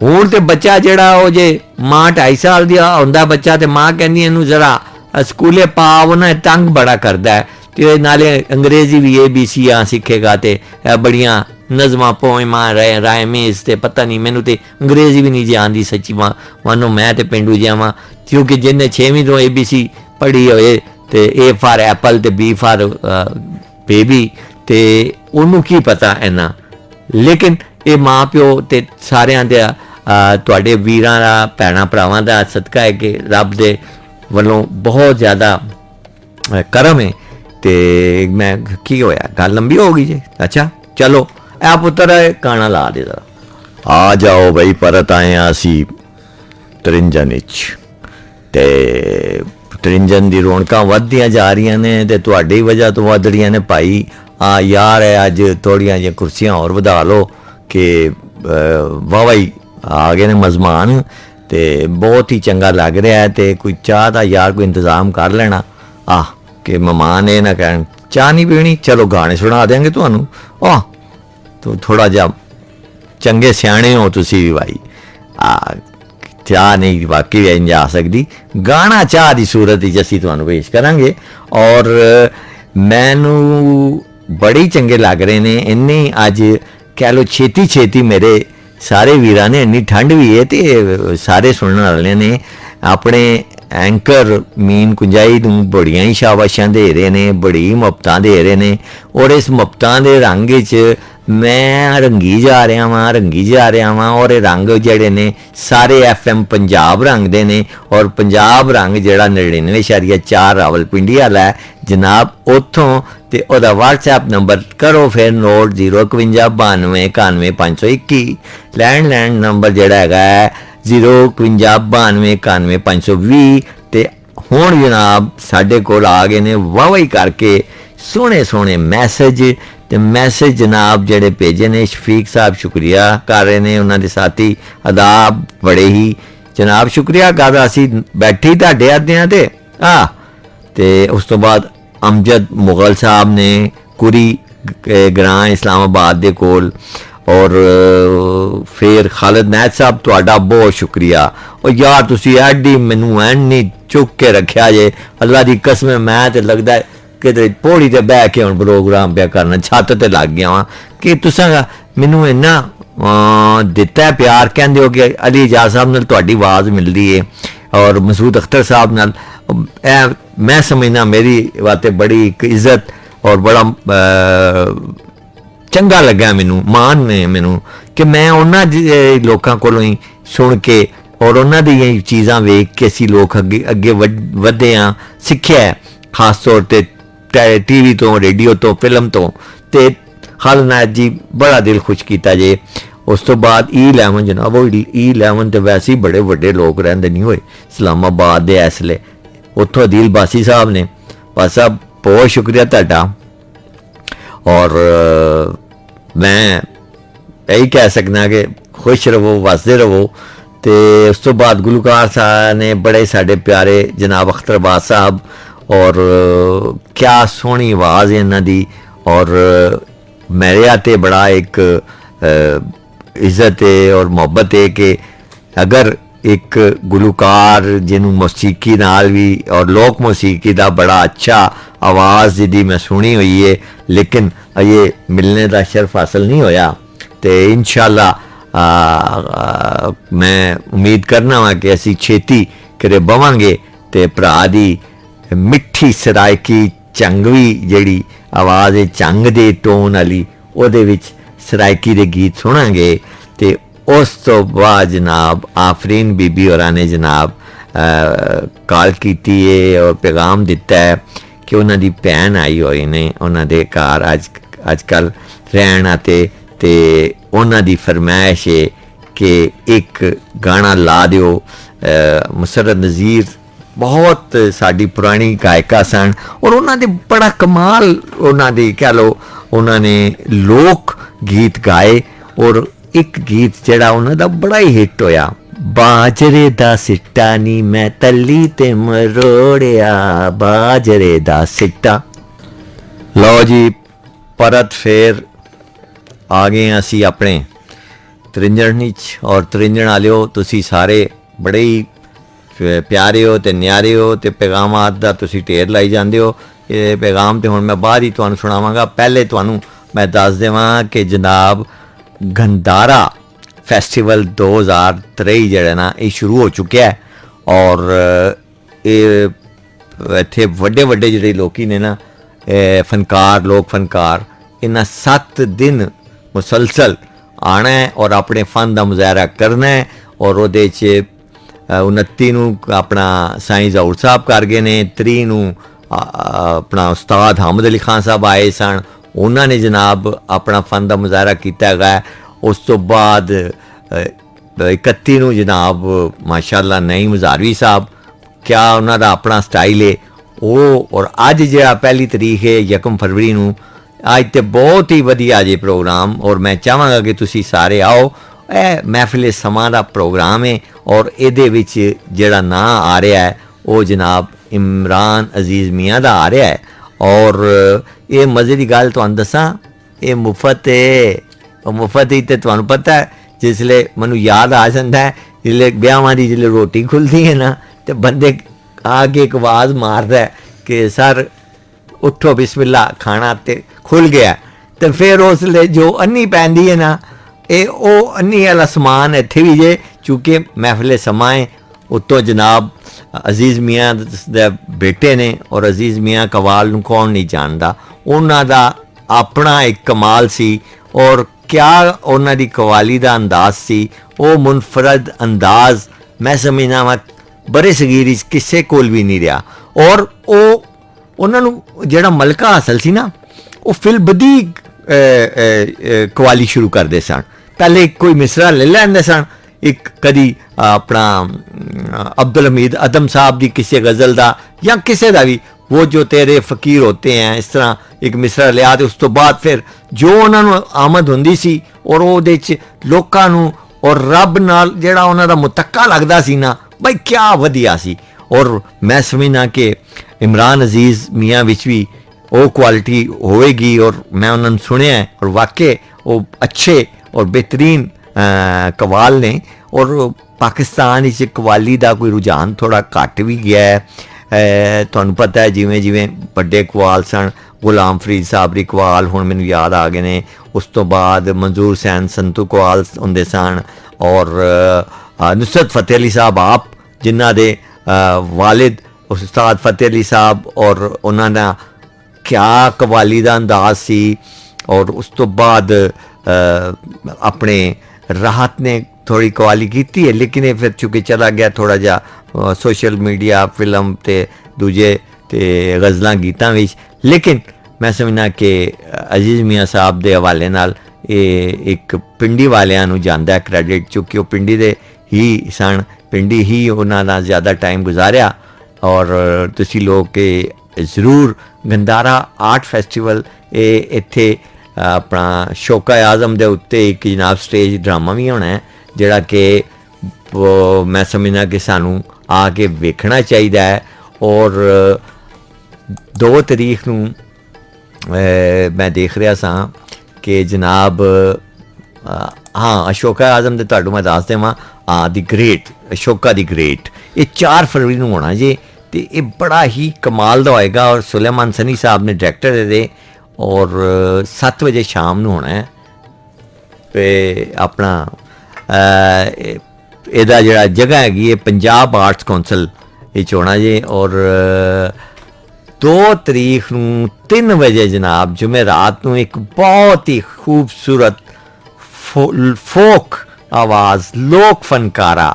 ਹੁਣ ਤੇ ਬੱਚਾ ਜਿਹੜਾ ਉਹ ਜੇ ਮਾਂ 2.5 ਸਾਲ ਦੀ ਹੁੰਦਾ ਬੱਚਾ ਤੇ ਮਾਂ ਕਹਿੰਦੀ ਇਹਨੂੰ ਜ਼ਰਾ ਸਕੂਲੇ ਪਾਓ ਨਾ, ਤੰਗ ਬੜਾ ਕਰਦਾ ਤੇ ਨਾਲੇ ਅੰਗਰੇਜ਼ੀ ਵੀ ABC ਸਿੱਖੇਗਾ ਤੇ ਬੜੀਆਂ ਨਜ਼ਮਾਂ ਪੋਇਮਾਂ ਰਾਇਮੀਜ਼ ਤੇ ਪਤਾ ਨਹੀਂ, ਮੈਨੂੰ ਤੇ ਅੰਗਰੇਜ਼ੀ ਵੀ ਨਹੀਂ ਜਾਣਦੀ ਸੱਚੀ ਮਾਨੋ, ਮੈਂ ਤੇ ਪਿੰਡੂ ਜਿਹਾ ਕਿਉਂਕਿ ਜਿਹਨੇ 6ਵੀਂ ਤੋਂ ABC ਪੜ੍ਹੀ ਹੋਏ ਤੇ A ਫਾਰ ਐਪਲ ਤੇ B ਫਾਰ ਬੇਬੀ ਤੇ ਉਹਨੂੰ ਕੀ ਪਤਾ ਇੰਨਾ। ਲੇਕਿਨ ਇਹ ਮਾਂ ਪਿਓ ਤੇ ਸਾਰਿਆਂ ਦਾ ਤੁਹਾਡੇ ਵੀਰਾਂ ਦਾ ਭੈਣਾਂ ਭਰਾਵਾਂ ਦਾ ਸਦਕਾ ਹੈ ਕਿ ਰੱਬ ਦੇ ਵੱਲੋਂ ਬਹੁਤ ਜ਼ਿਆਦਾ ਕਰਮ ਹੈ। ਤੇ ਮੈਂ ਕੀ ਹੋਇਆ, ਗੱਲ ਲੰਬੀ ਹੋ ਗਈ ਜੀ। ਅੱਛਾ ਚਲੋ ਇਹ ਪੁੱਤਰ ਗਾਣਾ ਲਾ ਦੇ ਜ਼ਰਾ। ਆ ਜਾਓ ਬਈ ਪਰਤ ਆਏ ਹਾਂ ਅਸੀਂ ਤਰਿੰਜਨ ਵਿੱਚ, ਤੇ ਤਰਿੰਜਨ ਦੀ ਰੌਣਕਾਂ ਵੱਧਦੀਆਂ ਜਾ ਰਹੀਆਂ ਨੇ ਤੇ ਤੁਹਾਡੀ ਵਜ੍ਹਾ ਤੋਂ ਵੱਧ ਰਹੀਆਂ ਨੇ ਭਾਈ। ਆ ਯਾਰ ਅੱਜ ਥੋੜ੍ਹੀਆਂ ਜਿਹੀਆਂ ਕੁਰਸੀਆਂ ਹੋਰ ਵਧਾ ਲਓ ਕਿ ਵਾਹ ਹੀ ਆ ਗਏ ਨੇ ਮਜ਼ਮਾਨ ਤੇ ਬਹੁਤ ਹੀ ਚੰਗਾ ਲੱਗ ਰਿਹਾ ਹੈ। ਤੇ ਕੋਈ ਚਾਹ ਦਾ ਯਾਰ ਕੋਈ ਇੰਤਜ਼ਾਮ ਕਰ ਲੈਣਾ ਕਿ ਮਹਿਮਾਨ ਇਹ ਨਾ ਕਹਿਣ ਚਾਹ ਨਹੀਂ ਪੀਣੀ, ਚਲੋ ਗਾਣੇ ਸੁਣਾ ਦੇਂਗੇ ਤੁਹਾਨੂੰ। ਤੋ ਥੋੜਾ ਜਿਹਾ ਚੰਗੇ ਸਿਆਣੇ ਹੋ ਤੁਸੀਂ ਵੀ ਭਾਈ, ਚਾਹ ਨਹੀਂ ਵਾਕਈ ਇੰਝ ਆ ਸਕਦੀ, ਗਾਣਾ ਚਾਹ ਦੀ ਸੂਰਤ ਵਿੱਚ ਅਸੀਂ ਤੁਹਾਨੂੰ ਪੇਸ਼ ਕਰਾਂਗੇ। ਔਰ ਮੈਨੂੰ ਬੜੇ ਚੰਗੇ ਲੱਗ ਰਹੇ ਨੇ ਇੰਨੇ, ਅੱਜ ਕਹਿ ਲਓ ਛੇਤੀ ਛੇਤੀ ਮੇਰੇ ਸਾਰੇ ਵੀਰਾਂ ਨੇ, ਇੰਨੀ ਠੰਡ ਵੀ ਹੈ ਤੇ ਸਾਰੇ ਸੁਣਨ ਵਾਲਿਆਂ ਨੇ ਆਪਣੇ ਐਂਕਰ ਮੀਨ ਕੁੰਜਾਈ ਨੂੰ ਬੜੀਆਂ ਹੀ ਸ਼ਾਬਾਸ਼ਾਂ ਦੇ ਰਹੇ ਨੇ, ਬੜੀ ਮੁਹੱਬਤਾਂ ਦੇ ਰਹੇ ਨੇ ਔਰ ਇਸ ਮੁਹੱਬਤਾਂ ਦੇ ਰੰਗ 'ਚ ਮੈਂ ਰੰਗੀ ਜਾ ਰਿਹਾ ਵਾਂ ਔਰ ਇਹ ਰੰਗ ਜਿਹੜੇ ਨੇ ਸਾਰੇ FM ਪੰਜਾਬ ਰੰਗ ਦੇ ਨੇ ਔਰ ਪੰਜਾਬ ਰੰਗ ਜਿਹੜਾ 99.4 ਰਾਵਲਪਿੰਡੀ ਵਾਲਾ ਹੈ ਜਨਾਬ, ਉੱਥੋਂ ਤੇ ਉਹਦਾ WhatsApp ਨੰਬਰ ਕਰੋ ਫਿਰ ਨੋਟ 05192911521, ਲੈਂਡ ਨੰਬਰ ਜਿਹੜਾ ਹੈਗਾ 05192911520। ਤੇ ਹੁਣ ਜਨਾਬ ਸਾਡੇ ਕੋਲ ਆ ਗਏ ਨੇ ਵਾਹਵਾਈ ਕਰਕੇ ਸੋਹਣੇ ਮੈਸੇਜ, ਤੇ ਮੈਸੇਜ ਜਨਾਬ ਜਿਹੜੇ ਭੇਜੇ ਨੇ ਸ਼ਫੀਕ ਸਾਹਿਬ ਸ਼ੁਕਰੀਆ ਕਰ ਰਹੇ ਨੇ, ਉਹਨਾਂ ਦੇ ਸਾਥੀ ਆਦਾਬ ਬੜੇ ਹੀ ਜਨਾਬ ਸ਼ੁਕਰੀਆ ਕਰਦਾ। ਅਸੀਂ ਬੈਠੀ ਤੁਹਾਡੇ ਆਦਿਆਂ ਤੇ ਉਸ ਤੋਂ ਬਾਅਦ ਅਮਜਦ ਮੁਗਲ ਸਾਹਿਬ ਨੇ ਕੁਰੀ ਗ੍ਰਾਂ ਇਸਲਾਮਾਬਾਦ ਦੇ ਕੋਲ, ਔਰ ਫਿਰ ਖਾਲਿਦ ਨੈਦ ਸਾਹਿਬ ਤੁਹਾਡਾ ਬਹੁਤ ਸ਼ੁਕਰੀਆ। ਉਹ ਯਾਰ ਤੁਸੀਂ ਐਡੀ ਮੈਨੂੰ ਐਨੀ ਚੁੱਕ ਕੇ ਰੱਖਿਆ ਜੇ, ਅੱਲਾ ਦੀ ਕਸਮ ਮੈਂ ਤੇ ਲੱਗਦਾ ਕਿਤੇ ਪੌੜੀ ਤੇ ਬਹਿ ਕੇ ਹੁਣ ਪ੍ਰੋਗਰਾਮ ਪਿਆ ਕਰਨਾ, ਛੱਤ ਤੇ ਲੱਗ ਗਿਆ ਵਾਂ ਕਿ ਤੁਸੀਂ ਮੈਨੂੰ ਇੰਨਾ ਦਿੱਤਾ ਪਿਆਰ। ਕਹਿੰਦੇ ਹੋ ਕਿ ਅਲੀ ਇਜਾਜ਼ ਸਾਹਿਬ ਨਾਲ ਤੁਹਾਡੀ ਆਵਾਜ਼ ਮਿਲਦੀ ਹੈ ਔਰ ਮਸੂਦ ਅਖਤਰ ਸਾਹਿਬ ਨਾਲ, ਇਹ ਮੈਂ ਸਮਝਣਾ ਮੇਰੀ ਵਾਸਤੇ ਬੜੀ ਇੱਕ ਇੱਜ਼ਤ ਔਰ ਬੜਾ ਚੰਗਾ ਲੱਗਾ ਮੈਨੂੰ, ਮਾਣ ਨੇ ਮੈਨੂੰ ਕਿ ਮੈਂ ਉਹਨਾਂ ਲੋਕਾਂ ਕੋਲੋਂ ਹੀ ਸੁਣ ਕੇ ਔਰ ਉਹਨਾਂ ਦੀਆਂ ਚੀਜ਼ਾਂ ਵੇਖ ਕੇ ਅਸੀਂ ਲੋਕ ਅੱਗੇ ਵਧੇ ਹਾਂ, ਸਿੱਖਿਆ ਖਾਸ ਤੌਰ ਤੇ TV ਤੋਂ, ਰੇਡੀਓ ਤੋਂ, ਫਿਲਮ ਤੋਂ। ਤੇ ਖਾਲਿਦ ਨੈਦ ਜੀ ਬੜਾ ਦਿਲ ਖੁਸ਼ ਕੀਤਾ ਜੇ। ਉਸ ਤੋਂ ਬਾਅਦ E11 ਜਨਾਬ, ਉਹ E11 ਤੇ ਵੈਸੇ ਹੀ ਬੜੇ ਵੱਡੇ ਲੋਕ ਰਹਿੰਦੇ ਨਹੀਂ ਹੋਏ ਇਸਲਾਮਾਬਾਦ ਦੇ ਇਸ ਵੇਲੇ, ਉੱਥੋਂ ਅਦੀਲ ਬਾਸੀ ਸਾਹਿਬ ਨੇ। ਬਸ ਸਾਹਿਬ ਬਹੁਤ ਸ਼ੁਕਰੀਆ ਤੁਹਾਡਾ ਔਰ ਮੈਂ ਇਹੀ ਕਹਿ ਸਕਦਾ ਕਿ ਖੁਸ਼ ਰਹੋ, ਵਸਦੇ ਰਹੋ। ਤੇ ਉਸ ਤੋਂ ਬਾਅਦ ਗੁਲਕਾਰ ਸਾਹਿਬ ਨੇ ਬੜੇ ਸਾਡੇ ਪਿਆਰੇ ਜਨਾਬ ਅਖਤਰਬਾਜ਼ ਸਾਹਿਬ, ਔਰ ਕਿਆ ਸੋਹਣੀ ਆਵਾਜ਼ ਹੈ ਇਹਨਾਂ ਦੀ ਔਰ ਮੇਰੇ ਆਤੇ ਬੜਾ ਇੱਕ ਇੱਜ਼ਤ ਹੈ ਔਰ ਮੁਹੱਬਤ ਹੈ ਕਿ ਅਗਰ एक गुलकार जिन्हों मौसीकी नाल भी और लोक मौसीकी का बड़ा अच्छा आवाज़ जिहदी मैं सुनी हुई है, लेकिन अजे मिलने का शर्फ हासिल नहीं होया। तो इंशाअल्लाह मैं उम्मीद करना वा कि असी छेती करे बवांगे तो भरा दी मिठी सरायकी चंगवी जिहड़ी आवाज़ है, चंग दे टोन वाली, ਉਹਦੇ ਵਿੱਚ सरायकी दे गीत सुनांगे। तो उस तो बाद जनाब आफरीन बीबी होरां ने जनाब कॉल की है और पैगाम दिता है कि उन्हां दी भैन आई हुई ने उन्हां दे घर अजकल रहण आते, ते उन्हां दी फरमाइश है कि एक गाना ला दिओ। मुसरत नज़ीर बहुत साड़ी पुरानी गायिका सन और उन्होंने बड़ा कमाल उन्होंने कह लो उन्होंने लोक गीत गाए और एक गीत जड़ा उन्होंने बड़ा ही हिट होया, बाजरे दा सिट्टा नी मैं तली ते मरोड़िया बाजरे दा सिट्टा। लो जी परत फिर आ गए असी अपने त्रिंजन और त्रिंजन वालिओ तुसी सारे बड़े ही प्यारे हो तो न्यारे हो तो पैगामात का तुसी ढेर लाई जाते हो। ये पैगाम तो हुण मैं बाद ही तुहानूं सुणावांगा। पहले तुहानूं मैं दस देवां कि जनाब गंधारा फैसटिवल 2023 जिहड़ा ना ये शुरू हो चुका है और ये इत्थे वड्डे वड्डे जिहड़े लोकी ने ना फनकार लोक फनकार इन्हां 7 दिन मुसलसल आना है और अपने फन का मुजाहरा करना है। और उहदे च 29 नूं अपना साईं ज़हूर साहब कर गए ने, 30 नूं अपना उस्ताद हामिद अली खान साहब आए सन, उन्होंने जनाब अपना फन का मुजाहरा किया है। उस तो बाद 31 नूं जनाब माशाअल्लाह नईम हज़ारवी साहब, क्या उन्हों का अपना स्टाइल है वो। और अज जो पहली तारीख है 1 फरवरी नूं, अज तो बहुत ही वधिया जे प्रोग्राम और मैं चाहांगा कि तुसी सारे आओ। यह महफिल समा का प्रोग्राम है और ये जड़ा ना आ रहा है वो जनाब इमरान अजीज़ मियाँ का आ रहा है। और ये मज़े की गल तुहानूं दसां, ये मुफ्त है, मुफ्त ही तो तुहानूं पता है जिसले मैनूं याद आ जाता है जिसले ब्याहां दी जिसले रोटी खुलती है ना तो बंदे आके एक आवाज़ मारदा है कि सर उठो बिस्मिल्ला खाना ते खुल गया। तो फिर उसले जो अन्नी पैंदी है ना ये वो अन्नी वाला समान इत्थे भी जे, चूँकि महफिल समा है उत्तों जनाब अजीज़ मियाँ दे बेटे ने और अजीज़ मियाँ कवाल नूं कौन नहीं जानता, उन्हां दा अपना एक कमाल सी और क्या उन्हां दी कवाली दा अंदाज सी, वो मुनफरद अंदाज मैं समझना वा बड़े सगीर किसे कोल भी नहीं रहा। और वो उन्होंने जेड़ा मलका हासिल सी ना वो फिल बदी कवाली शुरू करते सन। पहले कोई मिसरा ले लैंदे सन, एक कदी अपना अब्दुल हमीद अदम साहब की किसी गज़ल का या किसी का भी, वो जो तेरे फ़कीर होते हैं इस तरह एक मिसरा लिया। तो उस तो बाद फिर जो उन्होंने आमद होंदी सी और वो लोकां नूं और रब नाल जेड़ा उन्हां दा मुतक्का लगदा सी ना भाई क्या वधिया सी। और मैं समझना कि इमरान अजीज़ मियाँ विच भी वो क्वालिटी होएगी और मैं उन्होंने सुनिया है और वाकई वो अच्छे और बेहतरीन कवाल ने। और पाकिस्तान इस कवाली का कोई रुझान थोड़ा घट भी गया है। तुहानूं पता है जिवें जिवें बड़े कवाल सन, गुलाम फरीद साहब दी कवाल हुण मैनूं याद आ गए ने, उस तो बाद मंजूर हुसैन संतू कवाल हुंदे सन और नुसरत फतेह अली साहब आप जिन्हां दे वालिद उस्ताद फतेह अली साहब और उन्हां दा क्या कवाली का अंदाज सी। और उस तो बाद अपने राहत ने थोड़ी कवाली की है, लेकिन ये फिर चूँकि चला गया थोड़ा जा सोशल मीडिया फिल्म ते दूजे ते गज़लां गीतां विच। लेकिन मैं समझना कि अजीज़ मियाँ साहब के हवाले नाल ये एक पिंडी वालियां नूं जांदा है क्रेडिट, चूँकि वो पिंडी दे ही सन, पिंडी ही उन्हां दा ज़्यादा टाइम गुजारिया। और तुसी लोग के ज़रूर गंधारा आर्ट फैसटिवल ये इत्थे अपना शौका आज़म दे उत्ते एक जनाब स्टेज ड्रामा भी होना है जिहड़ा कि मैं समझना कि सानू आके वेखना चाहिए है। और 2 तारीख नूं मैं देख रहा सा कि जनाब हाँ अशोका आजम तो तुहानू मैं दस देवां, हाँ the great Ashoka the great, ये 4 फरवरी नूं होना जे, तो ये बड़ा ही कमाल का होएगा। और सुलेमान सनी साहब ने डायरैक्टर दे और 7 बजे शाम नूं होना है। ते अपना ਇਹਦਾ ਜਿਹੜਾ जगह हैगी है पंजाब आर्ट्स कौंसल ये होना जे। और 2 तरीक ਨੂੰ 3 ਵਜੇ ਜਨਾਬ ਜੁਮੇਰਾਤ ਨੂੰ ਇੱਕ ਬਹੁਤ ਹੀ ਖੂਬਸੂਰਤ ਫੋਕ ਆਵਾਜ਼ ਲੋਕ ਫਨਕਾਰਾ,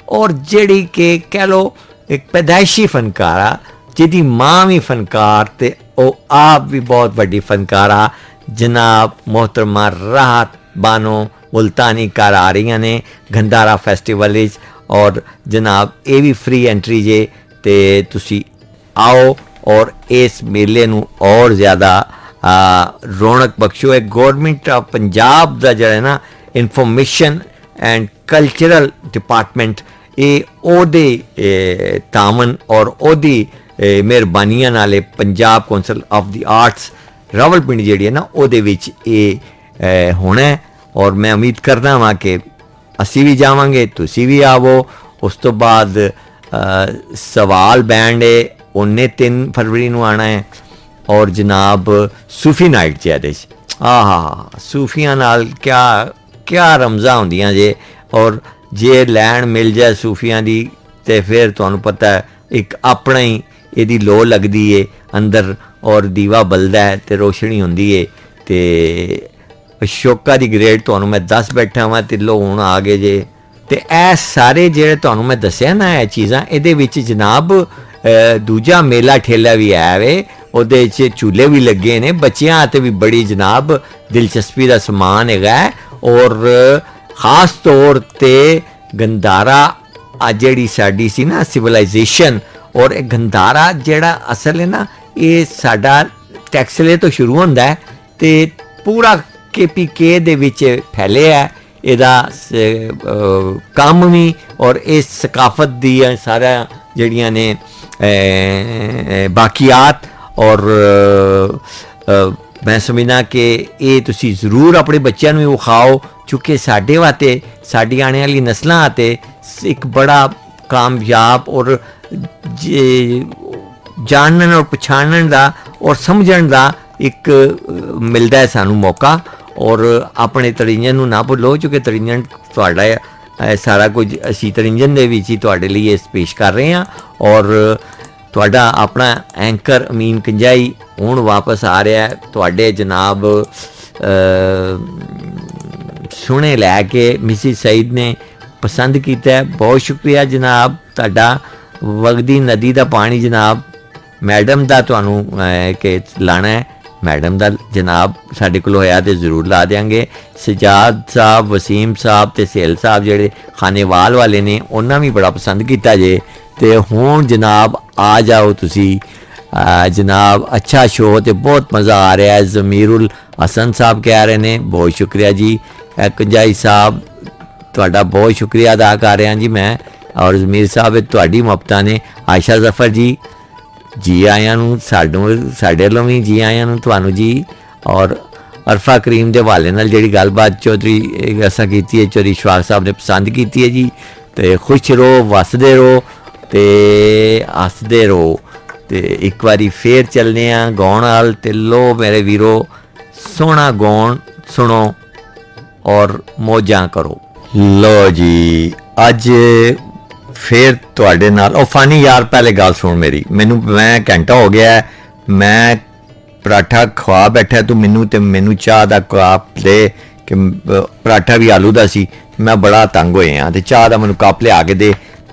ਔਰ ਜਿਹੜੀ ਕਿ ਕਹਿ ਲਓ ਇੱਕ ਪੈਦਾਇਸ਼ੀ ਫਨਕਾਰਾ ਜਿਹਦੀ ਮਾਂ ਵੀ ਫਨਕਾਰ ਤੇ ਉਹ ਆਪ ਵੀ ਬਹੁਤ ਵੱਡੀ ਫਨਕਾਰਾ ਜਨਾਬ मोहतरमा राहत बानो मुल्तानी कर आ रही ने गंधारा फैसटिवल। और जनाब ये भी फ्री एंट्री जे, तो तुसी आओ और इस मेले नू और ज़्यादा रौनक बख्शो। है गौरमेंट ऑफ पंजाब का जो है ना इंफॉर्मेशन एंड कल्चरल डिपार्टमेंट ये ओदे तामन और ओदी मेहरबानियां नाले Punjab council of the arts Rawalpindi जी है ना ओदे विच ये होना है। और मैं उम्मीद करना वा कि असी भी जावांगे, तुसी भी आवो। उस तो बाद सवाल बैंड है उन्हें 3 फरवरी नू आना है। और जनाब सूफी नाइट जे एहदे च हाँ सूफियां नाल क्या क्या रमज़ां होंदियां जे। और जे लैन मिल जाए सूफियां दी ते फिर तुहानू पता है एक अपना ही इहदी लो लगदी है अंदर, और दीवा बलदा है ते रोशनी हुंदी है। ते अशोका दी ग्रेड तुहानू मैं दस बैठा वां, तिल्लो हुण आ गए जे। ते ए सारे जेहड़े तुहानू मैं दस्सिया ना ये चीज़ां, इहदे विच जनाब दूजा मेला ठेला भी है वे, ओहदे च झूले भी लगे ने बच्चियां ते भी बड़ी जनाब दिलचस्पी दा समान हैगा। और खास तौर ते गंधारा जिहड़ी साडी सी ना सिविलाइजेशन, और गंधारा जेहड़ा असल है ना ये साडा टैक्सले तो शुरू होंदा है ते पूरा KPK दे विच फैले है ਇਹਦਾ ਕੰਮ ਵੀ। और इस सकाफत दी सारा जड़ियाँ ने बाकियात। और मैं समझना कि ये तुसी ज़रूर अपने बच्चों भी विखाओ, चूँकि साढ़े वास्ते साड़ी आने वाली नस्लों आते एक बड़ा कामयाब और जानन और पछाणन का और समझण का एक मिलता है सानू मौका। और अपने तरिंजन नू ना भुलो, क्योंकि तरिंजन तुहाडा सारा कुछ असी तरिंजन दे विच ही तुहाडे लिए पेश कर रहे हैं। और तुहाडा अपना एंकर अमीन कंजाई हुण वापस आ रहा है तुहाडे जनाब सुने लैके मिसिस सईद ने पसंद किया है। बहुत शुक्रिया जनाब तुहाडा। वगदी नदी का पानी जनाब मैडम का तुहानू के लाना है, मैडम का जनाब साढ़े को होया तो जरूर ला देंगे। सजाद साहब, वसीम साहब ते सेल साहब जेडे खानेवाल वाले ने उन्होंने भी बड़ा पसंद किया जे। तो हुण जनाब आ जाओ तुसी जनाब, अच्छा शो तो बहुत मज़ा आ रहा है। ज़मीरुल हसन साहब कह रहे हैं बहुत शुक्रिया जी। कंजाई साहब तुहाडा बहुत शुक्रिया अदा कर रहा जी मैं। और ज़मीर साहब तुहाडी मुहब्बतां ने। आयशा जफर जी जी आया नूं, साडे वालों भी जी आया नूं तुहानू जी। और अरफा करीम के हवाले नाल जिहड़ी गलबात चौधरी असां कीती है, चौधरी इशफाक साहब ने पसंद की है जी। तो खुश रहो, वसदे रहो ते हसदे रहो। तो एक बारी फिर चलने गाउण वाल। ते लो मेरे वीरो सोहना गाउण सुनो और मौजां करो। लो जी अज फिर तुहाडे नाल ओ फानी यार पहले गल सुन मेरी, मैनू मैं घंटा हो गया मैं पराठा खवा बैठा, तू मैनू चाह का कप दे कि पराठा भी आलू का सी, मैं बड़ा तंग होए हाँ। तो चाह का मैनू कप लिया के दे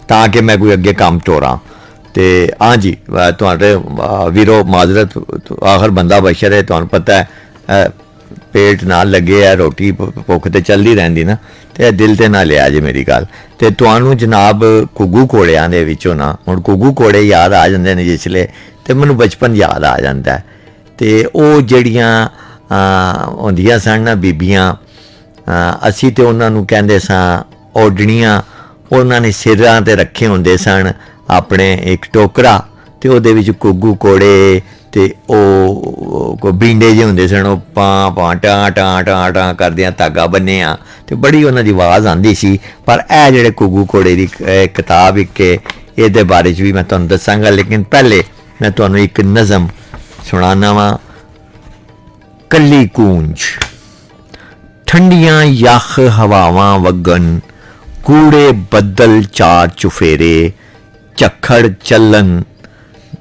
ताकि मैं कोई अगे काम टोरा। तो हाँ जी तुहाडे वीरो माजरत, आखिर बंदा बशर है, तुहानू पता है पेट ना लगे है, रोटी भुख तो चलती रहिंदी ना, तो दिल ते ना लिया जे मेरी गल। तो तुहानू जनाब घुग्गू घोड़ियां दे विचों ना हुण घुग्गू घोड़े याद आ जांदे ने जिसले, तो मैनू बचपन याद आ जाता है। तो वो जड़ियाँ होंदियां सन ना बीबियां, असी तो उन्होंने कहते सां ओडनियां, उन्होंने सिरां ते रखे होंदे सन अपने एक टोकरा, तो उहदे विच घुग्गू घोड़े ते ओ बींडे जे होंदे सन, पां पां टां टां टां टां करदियां धागा बन्निया ਤੇ ਬੜੀ ਉਹਨਾਂ ਦੀ ਆਵਾਜ਼ ਆਉਂਦੀ ਸੀ। ਪਰ ਇਹ ਜਿਹੜੇ ਘੁੱਗੂ ਘੋੜੇ ਦੀ ਕਿਤਾਬ ਇੱਕ ਇਹਦੇ ਬਾਰੇ 'ਚ ਵੀ ਮੈਂ ਤੁਹਾਨੂੰ ਦੱਸਾਂਗਾ, ਲੇਕਿਨ ਪਹਿਲੇ मैं तुहानू एक नज़म सुनाना वा। कली कूंज। ठंडियां यख हवावां वगन, कूड़े बदल चार चुफेरे, झक्खड़ चलन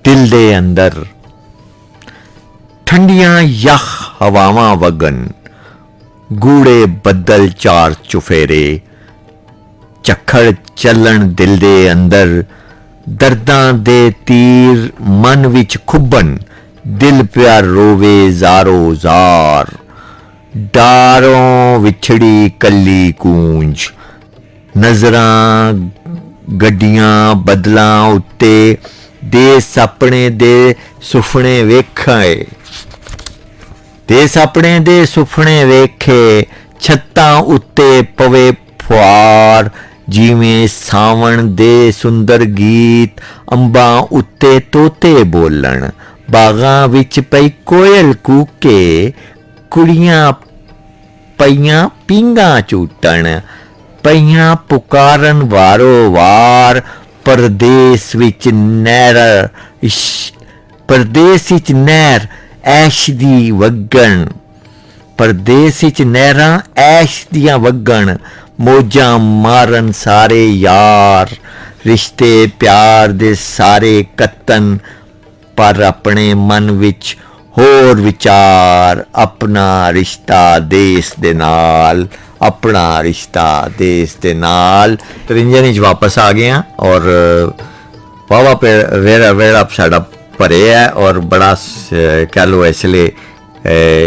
दिल दे अंदर। ठंडियां यख हवावां वगन, गूड़े बदल चार चुफेरे, झक्खड़ चलन दिल दे अंदर। दर्दां दे तीर मन विच खुबन, दिल पिया रोवे ज़ारो ज़ार। डारों विछड़ी कली कूंज, नज़रां गड्डियां बदलां उत्ते, देस अपने दे सुफने वेखे। देस अपने दे सुफने वेखे, छत्तां उत्ते पवे फुआर। जिवें सावण दे सुंदर गीत, अंबां उत्ते तोते बोलन। बागां विच पई कोयल कूके, कुड़ियां पईयां पींगां झूटण। पईयां पुकारन वारो वार, परदेस विच नहर परदेस विच नहर ऐश दी वगण। परदेस विच नहरां ऐश दियां वगण। मौजां मारन सारे यार, रिश्ते प्यार दे सारे कत्तन। पर अपने मन विच होर विचार, अपना रिश्ता देश दे नाल। अपना रिश्ता देश दे नाल। तरिंजन च वापस आ गए हैं और वावा वेड़ा वेड़ा साड़ा भरे है और बड़ा कह लो इसलिए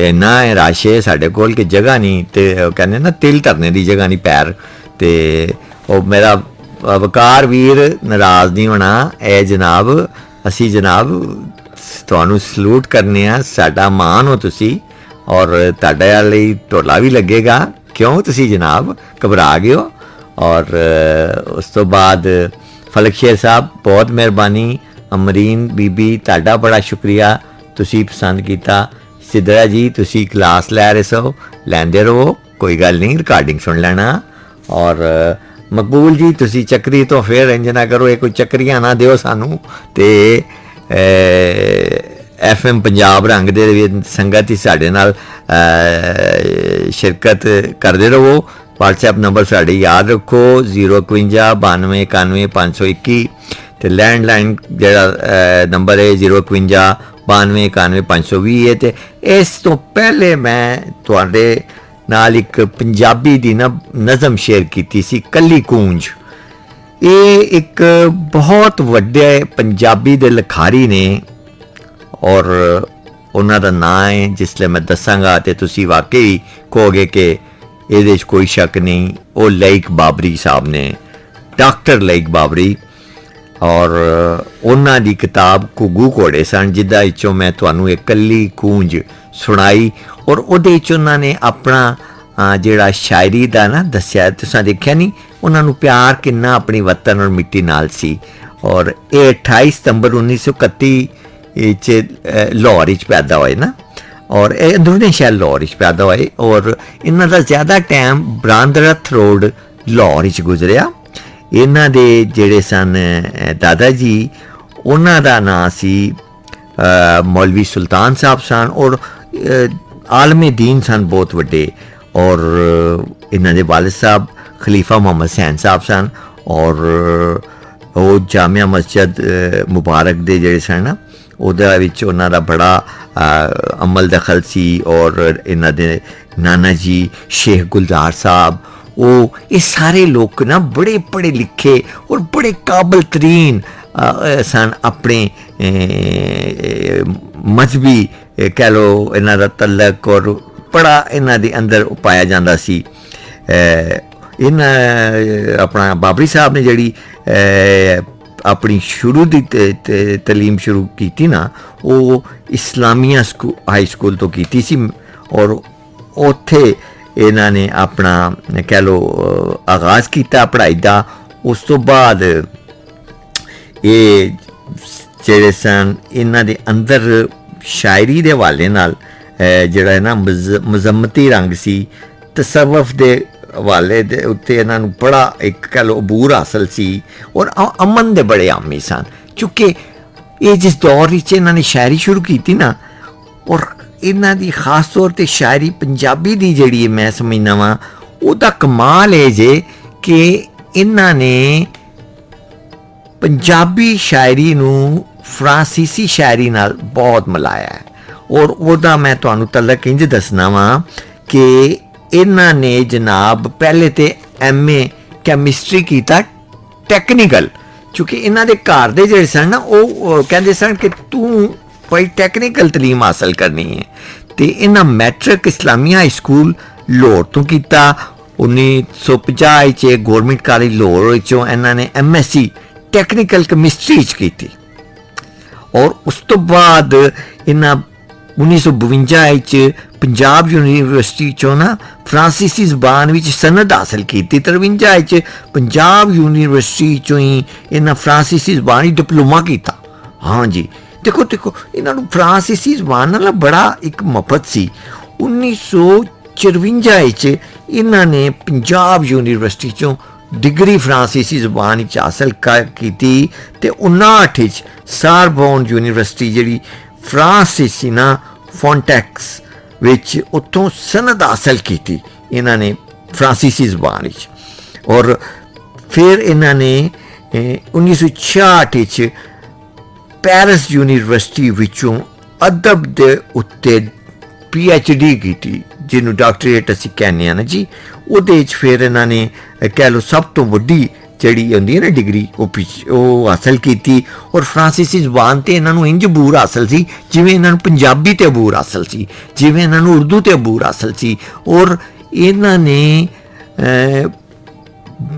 इन्ना रश है साढ़े कोल कि जगह नहीं, तो कहने ना तिल धरने की जगह नहीं पैर। तो मेरा वकार वीर नाराज़ नहीं होना। ए जनाब असी जनाब तुहानू सलूट करने आ, साडा मान हो तुसी और तुहाडे लई ढोला भी लगेगा। क्यों तुसी जनाब घबरा गए हो। और उस तो बाद फलक शेर साहब बहुत मेहरबानी। अमरीन बीबी तुहाडा बड़ा शुक्रिया, तुसी पसंद किया। सिद्धरा जी तुसी क्लास लै रहे सो, लैंदे रहो, कोई गल नहीं, रिकॉर्डिंग सुन लेना। और मकबूल जी तुसी चक्री तो फिर इंज ना करो, ये कोई चक्रियां ना दिओ सानू। ते FM पंजाब रंग दे संगत ही साढ़े नाल शिरकत करते रहो। व्हाट्सएप नंबर साढ़े याद रखो 051 92 91 521 ते लैंडलाइन जेड़ा नंबर है 051 92 91 520 है। ते इस तो पहले मैं तुहाडे नाल एक पंजाबी दी ना नज़म शेयर की सी, कली कूंज। ये एक बहुत वड्डे पंजाबी दे लिखारी ने और उन्हां दा नाम है, जिसले मैं दसांगा तो तुसी वाकई कहोगे कि ये कोई शक नहीं, वो लईक बाबरी साहब ने, डॉक्टर लईक बाबरी। और उन्हां दी किताब घुग्गू घोड़े सन, जिदा विचों मैं तुहानू एक कली कूंज सुनाई। और उहदे विच उन्हां ने अपना जिहड़ा शायरी दा ना दस्सिया, तुसां देखिया नहीं उन्हां प्यार किन्ना अपनी वतन और मिट्टी नाल सी। और ये 28 सितंबर 1931 लाहौर विच पैदा होए ना, और अंदरूनी शहर लाहौर विच पैदा होए। और इन्हां दा ज़्यादा टाइम ब्रांदरथ रोड लाहौर विच गुजरिया। इन्हां दे जेड़े सन दादा जी, उन्हां दा नाम सी मौलवी सुल्तान साहब सन और आलमे दीन सन बहुत वड्डे। और इन्हां दे वालिद साहब खलीफा मोहम्मद हुसैन साहब सन और वो जामिया मस्जिद मुबारक दे जेड़े सन ना, ਉਹਦੇ ਵਿੱਚ ਉਹਨਾਂ ਦਾ ਬੜਾ ਅਮਲ ਦਖਲ ਸੀ। और इन्हां दे नाना जी शेख गुलजार साहब, वो ये सारे लोग ना बड़े पढ़े लिखे और बड़े काबिल तरीन सन। अपने मजहबी कह लो इन्हां दा तलक और बड़ा इन्हां दे अंदर पाया जाता सी। इन्हां अपना बाबरी साहब ने जिहड़ी अपनी शुरू की तलीम शुरू की ना, वो इस्लामिया हाई स्कूल तो की सी। और उत्थे इन्हां ने अपना कह लो आगाज़ किया पढ़ाई का। उस तो बाद ये जेड़े सन इन्हां दे अंदर शायरी दे हवाले नाल जिहड़ा है ना मजम्मती रंग सी, तसव्वुफ दे हवाले दे उत्ते इन्हां नूं बड़ा एक कह लो अबूर हासिल सी और अमन दे बड़े आमी सन क्योंकि ये जिस दौर च इन्हां ने शायरी शुरू की ना और इन्हां दी खास तौर ते शायरी पंजाबी दी जिहड़ी मैं समझना वा ओहदा कमाल है जे कि इन्हां ने पंजाबी शायरी नूं फ्रांसीसी शायरी नाल बहुत मिलाया है और ओहदा मैं तुहानूं तलक इंज दसना वा कि इन्हां ने जनाब पहले तो MA कैमिस्ट्री कीता टैक्नीकल क्योंकि इन्हां दे घर दे जेहड़े सन ना वो कहंदे सन कि तू कोई टैक्नीकल तलीम हासिल करनी है तो इन्हां matric Islamia high school Lahore तो कीता 1950 च गौरमेंट कॉलेज लाहौर चों इन्हां ने MSc टैक्नीकल कैमिस्ट्री च कीती और उस तो बाद इन्हां 1952 च पंजाब यूनिवर्सिटी चों ना फ्रांसीसी जबान विच सनद हासिल की 53 च पंजाब यूनिवर्सिटी चों ही इन्हां फ्रांसीसी जबान ही डिप्लोमा किया। हाँ जी देखो देखो इन्होंने फ्रांसीसी जबान नाल बड़ा एक मुहब्बत सी 1954 च इन्होंने पंजाब यूनिवर्सिटी चों डिग्री फ्रांसीसी जबान हासिल की ते 59 च सारबोन यूनिवर्सिटी जी फ्रांस सी ना फॉन्टैक्स विच उत्थों सनद हासिल की इन्होंने फ्रांसीसी जबान और फिर इन्होंने 1966 च पेरिस यूनिवर्सिटी विचों अदब दे उत्ते PhD की जिन्होंने डॉक्टरेट असी कहने ना जी वो फिर इन्होंने कह लो सब तो वड्डी जी होंगी ना डिग्री वो हासिल की और फ्रांसीसी जबान तो इन्हों इंज अबूर हासिल सी जिवें इन्हों पंजाबी ते अबूर हासिल सी जिवें इन्हों उर्दू ते अबूर हासिल सी और इन्होंने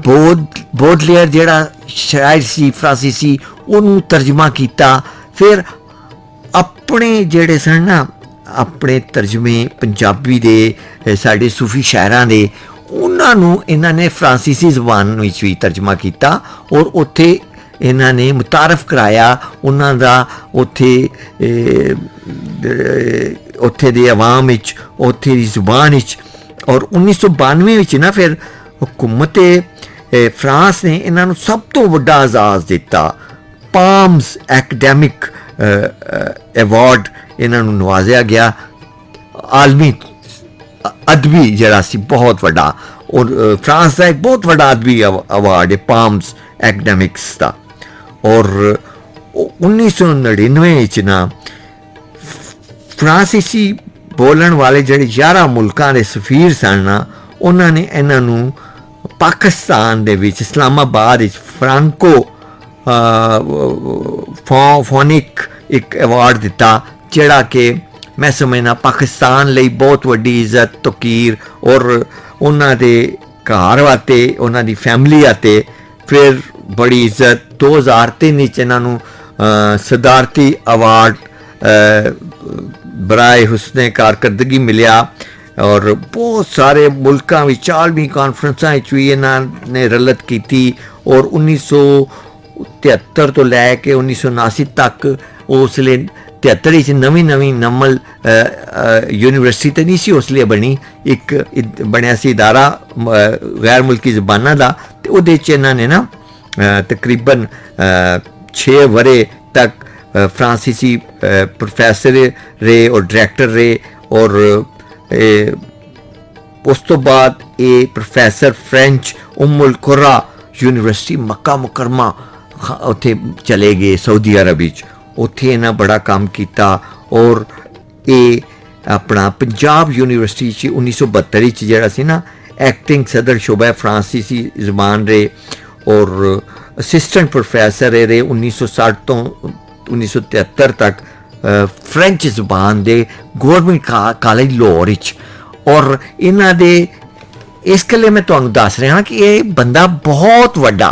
बोडलेयर जिहड़ा शायर सी फ्रांसीसी उन्होंने तर्जमा किया फिर अपने जिहड़े सन ना अपने तर्जमे पंजाबी दे साडे सूफी शायरां दे उन्होंने इन्होंने फ्रांसीसी जबान विच भी तर्जमा किया और उत्थे इन्होंने मुतारफ कराया उन्हों का उत्थे उत्थे दे अवाम विच उत्थे दी जुबान विच और 1992 विच ना फिर हुकूमत फ्रांस ने इन्हों सब तो वड्डा एजाज़ दिता पाम्स एकेडमिक अवार्ड इन्हों नवाजा गया आलमी अदबी जरा सी बहुत वड्डा और फ्रांस का एक बहुत वड्डा अदबी अवार्ड है पाम्स एकेडमिक्स का और 1999 ना फ्रांसीसी बोलन वाले जड़े 11 मुल्कां दे सफीर सन ना उन्होंने इन्हों पाकिस्तान दे विच इस्लामाबाद विच फ्रांको फोनिक एक अवार्ड दिता जड़ा कि मैं समझना पाकिस्तान लई बहुत वड्डी इज्जत तकीर और उन्हां दे घर वाते उन्हां दी फैमिली आते फिर बड़ी इज्जत 2003 विच इन्हों सदारती अवार्ड बराए हुस्ने कारकर्दगी मिलिया और बहुत सारे मुल्कां विच आलमी कॉन्फ्रेंसां विच भी इन्होंने रलत की और 1973 तो लैके 1979 तक उसले 73 नवीं नमल यूनिवर्सिटी तो नहीं सी उसले बनी एक बनया सी इदारा गैर मुल्की जबाना का तो वो इन्होंने ना तकरीबन 6 वरे तक फ्रांसीसी प्रोफैसर रहे और डायरैक्टर रहे और उस तो बाद ये प्रोफैसर फ्रेंच उम्मुल कुर्रा यूनिवर्सिटी मक्का मुकरमा उत्थे चले गए सऊदी अरब विच उत्थे इन्हें बड़ा काम किया और ये अपना पंजाब यूनिवर्सिटी 1972 जरा सी ना एक्टिंग सदर शोबा फ्रांसीसी जबान रहे और असिस्टेंट प्रोफैसर रहे 1960 तो 1973 तक फ्रेंच जबान दे गौरमेंट कॉलेज लाहौर विच और इन्हां दे इस गल्ले मैं तुहानूं दस रहा कि ये बंदा बहुत वड्डा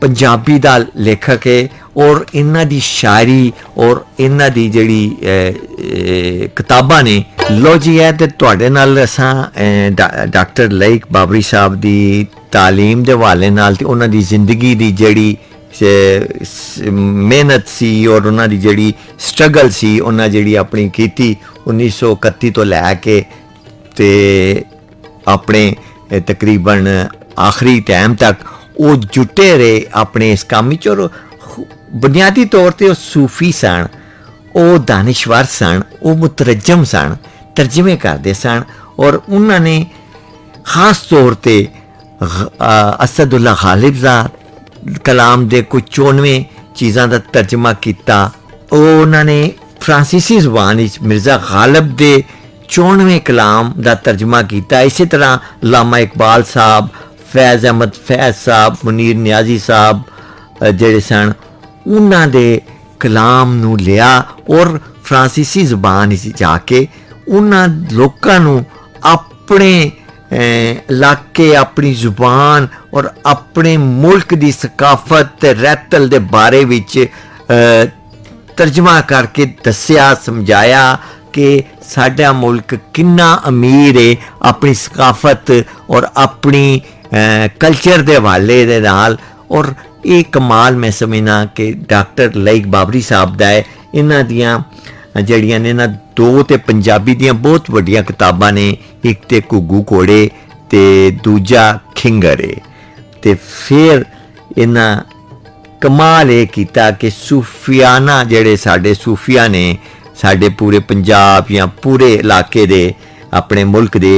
पंजाबी दा लेखक है और इन्हां दी शायरी और इन्हां दी जिहड़ी किताबां ने लो जी है ते तुहाडे नाल असां डॉक्टर लईक बाबरी साहब दी तालीम दे हवाले नाल ते उन्हां दी जिंदगी दी जिहड़ी मेहनत सी और उन्हां दी जिहड़ी स्ट्रगल सी उन्हां जिहड़ी अपनी कीती 1931 तो लैके ते अपने तकरीबन आखिरी टाइम तक वो जुटे रहे अपने इस काम विच। और बुनियादी तौर पर सूफी सन, वो दानिशवर सन, वो मुतरजम सन, तर्जमे करते सन। और उन्होंने खास तौर पर असदुल्ला गालिब दा कलाम दे कुछ 94 चीज़ां का तर्जमा किया। उन्होंने फ्रांसीसी जुबान मिर्ज़ा गालिब दे 94 कलाम का तर्जमा किया। इसी तरह लामा इकबाल साहब, फैज़ अहमद फैज़ साहब, मुनीर नियाजी साहब जेड़े सन, उन्हां दे कलाम नू लिया और फ्रांसीसी जुबान जाके उन्हां लोकां नू अपने इलाके, अपनी जुबान और अपने मुल्क की सकाफत रैतल दे बारे विच तर्जमा करके दस्या, समझाया कि साडा मुल्क किन्ना अमीर है अपनी सकाफत और अपनी कल्चर के हवाले दे नाल। और ये कमाल मैं समझना कि डॉक्टर लईक बाबरी साहब दा है। इन्हां दियां जड़ियां ने ना 2 ते पंजाबी दियां बहुत वड्डियां किताबां ने, एक ते घुग्गू घोड़े ते दूजा खिंगर है। ते फिर इन्हां कमाल ये किया कि सूफियाना जेड़े साडे सूफिया ने साडे पूरे पंजाब या पूरे इलाके दे अपने मुल्क दे,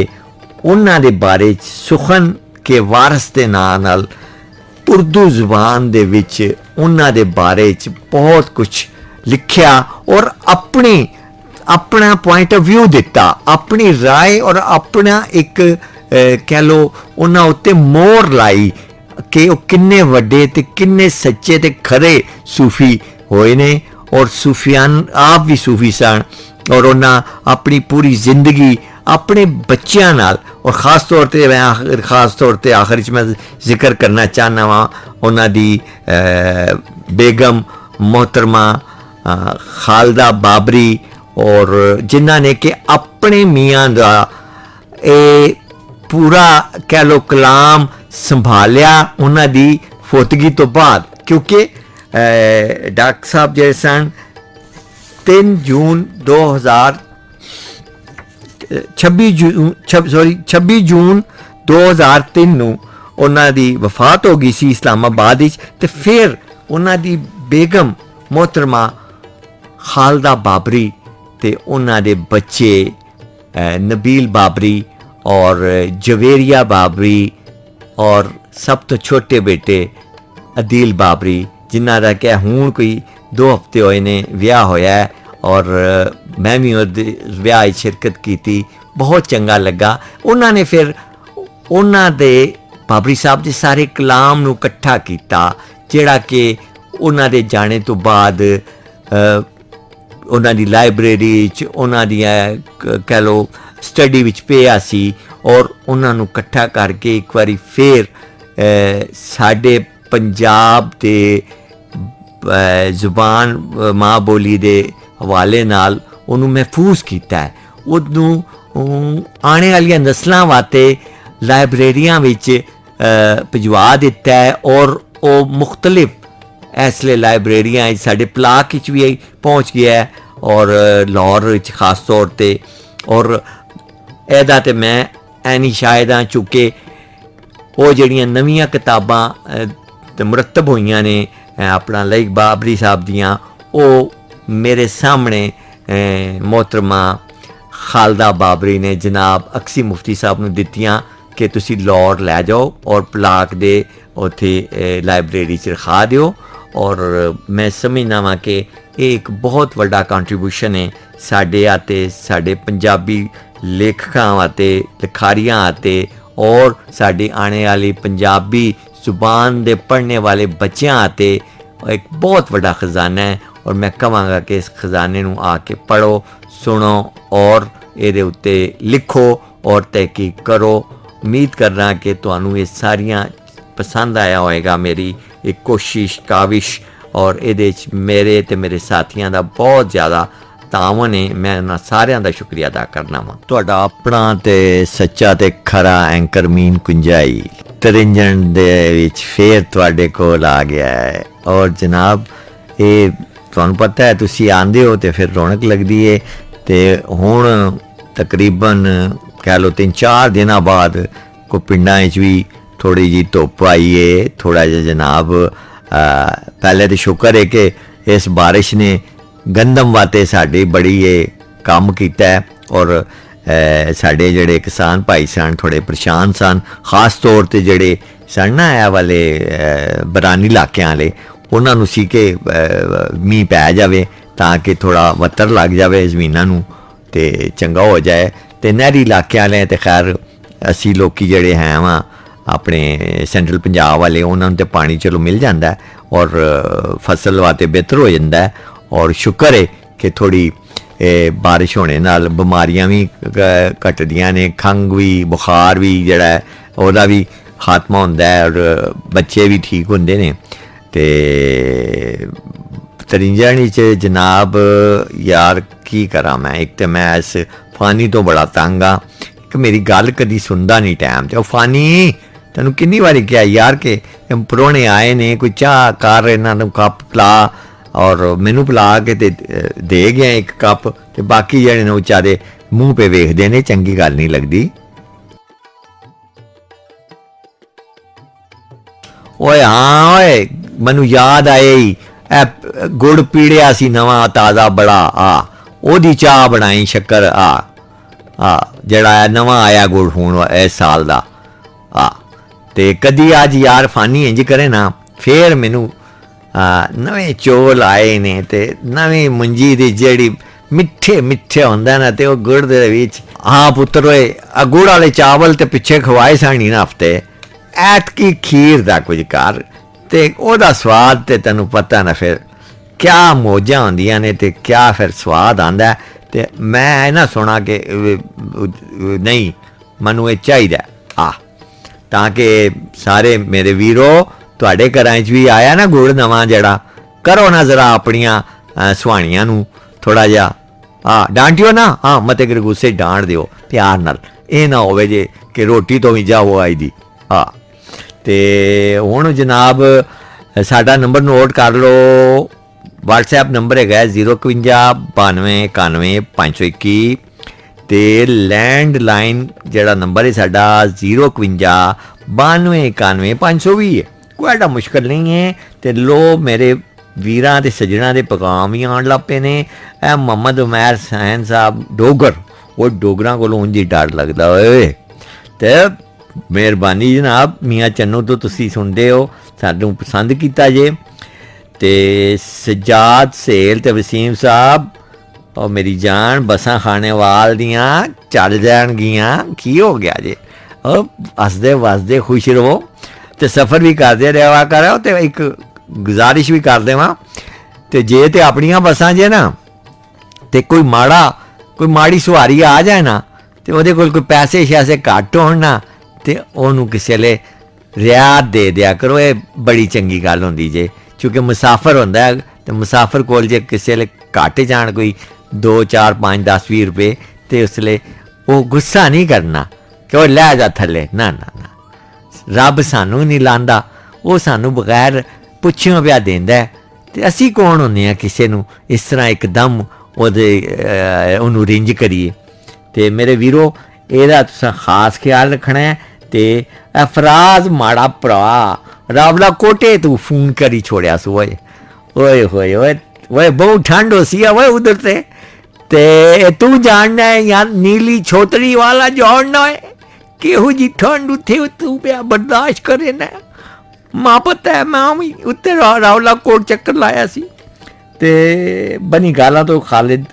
उन्हां दे बारे सुखन के वारस के नाम नाल उर्दू जुबान दे विच उन्हां दे बारे च बहुत कुछ लिखिया और अपना पॉइंट ऑफ व्यू दिता, अपनी राय और अपना एक कह लो उन्हां उत्ते मोहर लाई कि वो किन्ने वड्डे ते किन्ने सच्चे ते खरे सूफी होए ने। और सूफियान आप भी सूफी सन और उन्हां अपनी पूरी जिंदगी अपने बच्चों नाल, और ख़ास तौर पर मैं ख़ास तौर पर आखिर मैं जिक्र करना चाहना वा उन्हां दी बेगम मोहतरमा खालदा बाबरी, और जिन्हां ने कि अपने मियाँ दा ए पूरा कह लो कलाम संभालिया उन्हां दी फोतगी तो बाद। क्योंकि डॉक्टर साहब जेड़े सन 3 जून 2000 26 जून 2003 ਨੂੰ ਉਹਨਾਂ ਦੀ ਵਫਾਤ ਹੋ ਗਈ ਸੀ ਇਸਲਾਮਾਬਾਦ ਵਿੱਚ। ਤੇ ਫਿਰ ਉਹਨਾਂ ਦੀ ਬੇਗਮ मोहतरमा खालदा बाबरी ते उन्हां दे बच्चे नबील बाबरी और जवेरिया बाबरी और सब तो छोटे बेटे अदील बाबरी, जिन्हां दा क्या हुण कोई 2 हफ्ते होए ने विआह होया है। और मैं भी उहदे विआह च शिरकत की, बहुत चंगा लगा। उन्होंने फिर उन्होंने बाबरी साहब के सारे कलाम नू इकट्ठा किया, जिहड़ा कि उन्होंने जाने तो बाद उन्होंने लाइब्रेरी उन्होंने कह लो स्टडी विच पिया सी। और उन्होंने इकट्ठा करके एक बारी फिर साडे पंजाब के जुबान माँ बोली दे हवाले नाल उन्होंने महफूज किया है। उन्होंने आने वाली नस्लों वास्ते लाइब्रेरियां विच भिजवा दिता है। और वो मुख्तलिफ इसलिए लाइब्रेरियां साडे पलाक भी पहुँच गया है और लाहौर खास तौर पर। और एदा ते मैं ऐनी शायद हाँ, चूँकि वो जड़ियाँ नवीं किताबां मुरतब हुई ने अपना लईक बाबरी साहब दियाँ, वो मेरे सामने मोहतरमा खालदा बाबरी ने जनाब अक्सी मुफ्ती साहब ने दित्तियां कि तुसी लाहौर लै जाओ और पलाक दे उत्थे लाइब्रेरी च रखा दिओ। और मैं समझना वा कि एक बहुत बड़ा कंट्रीब्यूशन है साडे आते साडे पंजाबी लेखकां आते लिखारियां आते और साडी आने वाली पंजाबी जुबान दे पढ़ने वाले बच्चों आते एक बहुत बड़ा खजाना है। और मैं कहांगा कि इस खजाने नू आके पढ़ो, सुनो और ये उत्ते लिखो और तहकीक करो। उम्मीद करना कि तुहानू ये सारियां पसंद आया होएगा मेरी एक कोशिश काविश। और ये मेरे ते मेरे साथियों का बहुत ज़्यादा तावन है। मैं उन्होंने सारिਆਂ ਦਾ शुक्रिया अदा करना वा। ਤੁਹਾਡਾ ਆਪਣਾ ਤੇ ਸੱਚਾ ਤੇ ਖਰਾ ਐਂਕਰ ਮੀਨ ਕੁੰਜਾਈ ਤਰਿੰਜਣ ਦੇ ਵਿੱਚ ਫੇਰ ਤੁਹਾਡੇ ਕੋਲ ਆ ਗਿਆ ਹੈ। और जनाब ये ਤੁਹਾਨੂੰ ਪਤਾ ਹੈ ਤੁਸੀਂ ਆਂਦੇ ਹੋ ਤੇ ਫਿਰ ਰੌਣਕ ਲੱਗਦੀ ਹੈ। ਤੇ ਹੁਣ ਤਕਰੀਬਨ कह लो 3-4 दिनों बाद कोई पिंडां च भी थोड़ी जी धुप्प आई है, थोड़ा जिहा जनाब पहले तो शुक्र है कि इस बारिश ने गंदम वाते साडी बड़ी ये काम कीता है और साडे जेड़े किसान भाई सन थोड़े परेशान सन, खास तौर ते जेड़े सन ना ए वाले बरानी इलाके वाले, उन्हां नूं सी कि मींह पै जावे तां कि थोड़ा वत्तर लग जावे जमीनां नूं ते चंगा हो जाए। ते नहरी इलाके वाले ते खैर असी लोकी जेड़े हैं वा अपने सेंट्रल पंजाब वाले, उन्होंने तो पानी चलो मिल जाता है और फसल वास्ते बेहतर हो जाता है। और शुक्र है कि थोड़ी बारिश होने नाल बीमारियां भी घटदियां ने, खंघ भी बुखार भी जेड़ा है ओहदा भी खात्मा होंदा है और बच्चे भी ठीक होंदे ने। ते तरिंजन च जनाब यार की करा मैं, एक तो मैं इस फानी तो बड़ा तंग आ कि मेरी गल कदी सुनदा नहीं टाइम ते। फानी तैनूं किन्नी बारी कहा यार कि परौहणे आए ने, कोई चाह कर इन्हां नूं कप पिला, और मैनू पिला के ते दे गया एक कप, ते बाकी जेह्ड़े ने बेचारे मूँह पे वेखदे ने, चंगी गल नहीं लगदी। ओए हाँ ओए मैनू याद आए ही गुड़ पीड़िया सी नवा ताज़ा बड़ा ओदी चाह बनाई शक्कर जड़ा नवा आया गुड़ हूँ इस साल दा ते कदी अज यार फानी इंज करे ना, फिर मैनू नवे चौल आए ने ते नवी मुंजी दी जेड़ी मिठे मिठे होंदा ना ते गुड़ दे विच। हाँ पुत्तर ओए गुड़ वाले चावल ते पिछे खवाए सानी ना हफ्ते, ऐतकी खीर दा कुछ कर ते ओदा स्वाद ते तैनूं पता ना फिर क्या मौजां होंदियां ने ते क्या फिर स्वाद आंदा है। ते मैं ना सुना कि नहीं मैनू ये चाहिदा तां कि सारे मेरे वीरो तुहाडे घरां च भी आया ना गुड़ नवां जड़ा, करो ना जरा अपनियां सुहानियां नूं थोड़ा जिहा डांटियो ना, हाँ मते कर गुस्से डांट दिओ प्यार नाल, ये ना होवे जे कि रोटी तो भी जाओ आई दी। ते हुण जनाब साडा नंबर नोट कर लो, व्हाट्सएप नंबर है 051 92 91 521 ते लैंडलाइन जड़ा नंबर है साडा 051 92 91 520 है। कोई एडा मुश्किल नहीं है। ते लो मेरे वीरां ते सज्जणां दे पैगाम भी आन लग पे ने। मोहम्मद उमैर सैन साहब डोगर, वो डोगरां कोलों उंज ही डर लगदा ओए। ते मेहरबानी जनाब मियाँ चन्नू तो तुसी सुनदे हो, सानूं पसंद कीता जे। ते सजाद सेल ते वसीम साहब और मेरी जान बसां खाने वाल दियां चल जाणगियां, की हो गया जे, हसदे वसदे खुश रहो ते सफ़र भी करदे रहा करो। ते एक गुजारिश भी कर देवां ते जे ते अपनियां बसां जे ना ते कोई माड़ी सुहारी आ जाए ना ते ओहदे कोल कोई पैसे शैसे घट्ट होण ना ते ओनू किसे ले रियायत दे दिया करो, ये बड़ी चंगी गल होंदी जे। क्योंकि मुसाफर होंदा है ते मुसाफर कोल जे किसे ले घट जाण कोई 2 4 5 10 20 रुपये ते उसले वो गुस्सा नहीं करना कि वो लै जा थल्ले, ना ना ना, रब सानू नहीं लांदा, वो सानू बगैर पुच्छियों पिया देंदा है। ते असी कौन होंदे आ किसे नू इस तरह एकदम ओहदे ओनू रिंज करिए। ते मेरे वीरो एहदा तुसां खास ख्याल रखना है। ते अफराज माड़ा भरा रावला कोटे तू फोन करी छोड़िया सो ओए ओए होए ओए ओए बहुत ठंड हो सी ओए उधर ते तू जानना है यार, नीली छोतरी वाला जानना है केहू जी ठंड उथे तू पिया बर्दाश्त करे ना। मां पता है मैं उत्ते रावला कोट चक्कर लाया सी। ते बनी गालां तो खालिद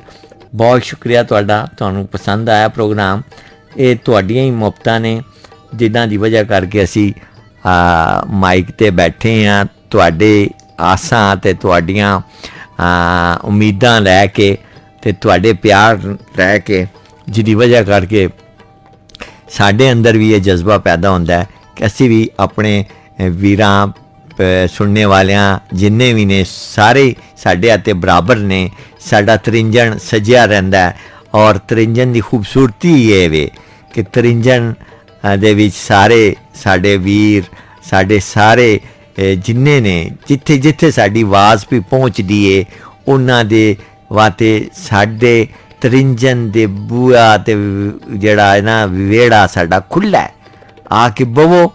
बहुत शुक्रिया तुहाडा, तुहानूं पसंद आया प्रोग्राम। ये तुहाडियां ही मुफ्तां ने जिन्हां दी वजह करके असी माइक ते बैठे हाँ, तुहाडे आसां ते तुहाडियां उम्मीदां लैके ते तुहाडे प्यार लैके, जिहदी वजह करके साडे अंदर भी ये जज्बा पैदा होंदा है कि असी भी अपने वीरां सुनने वालियां जिन्ने भी ने सारे साडे आते बराबर ने। साडा तरिंजन सजिया रहिंदा है और तरिंजन दी खूबसूरती ये वे कि तरिंजन दे विच सारे साडे वीर, साडे सारे जिन्ने ने जिथे जिथे साडी आवाज़ भी पहुँचदी है उन्हां दे वाते साडे तरिंजन दे बूआ ते जेड़ा है ना वेड़ा साडा खुला है। आके बवो।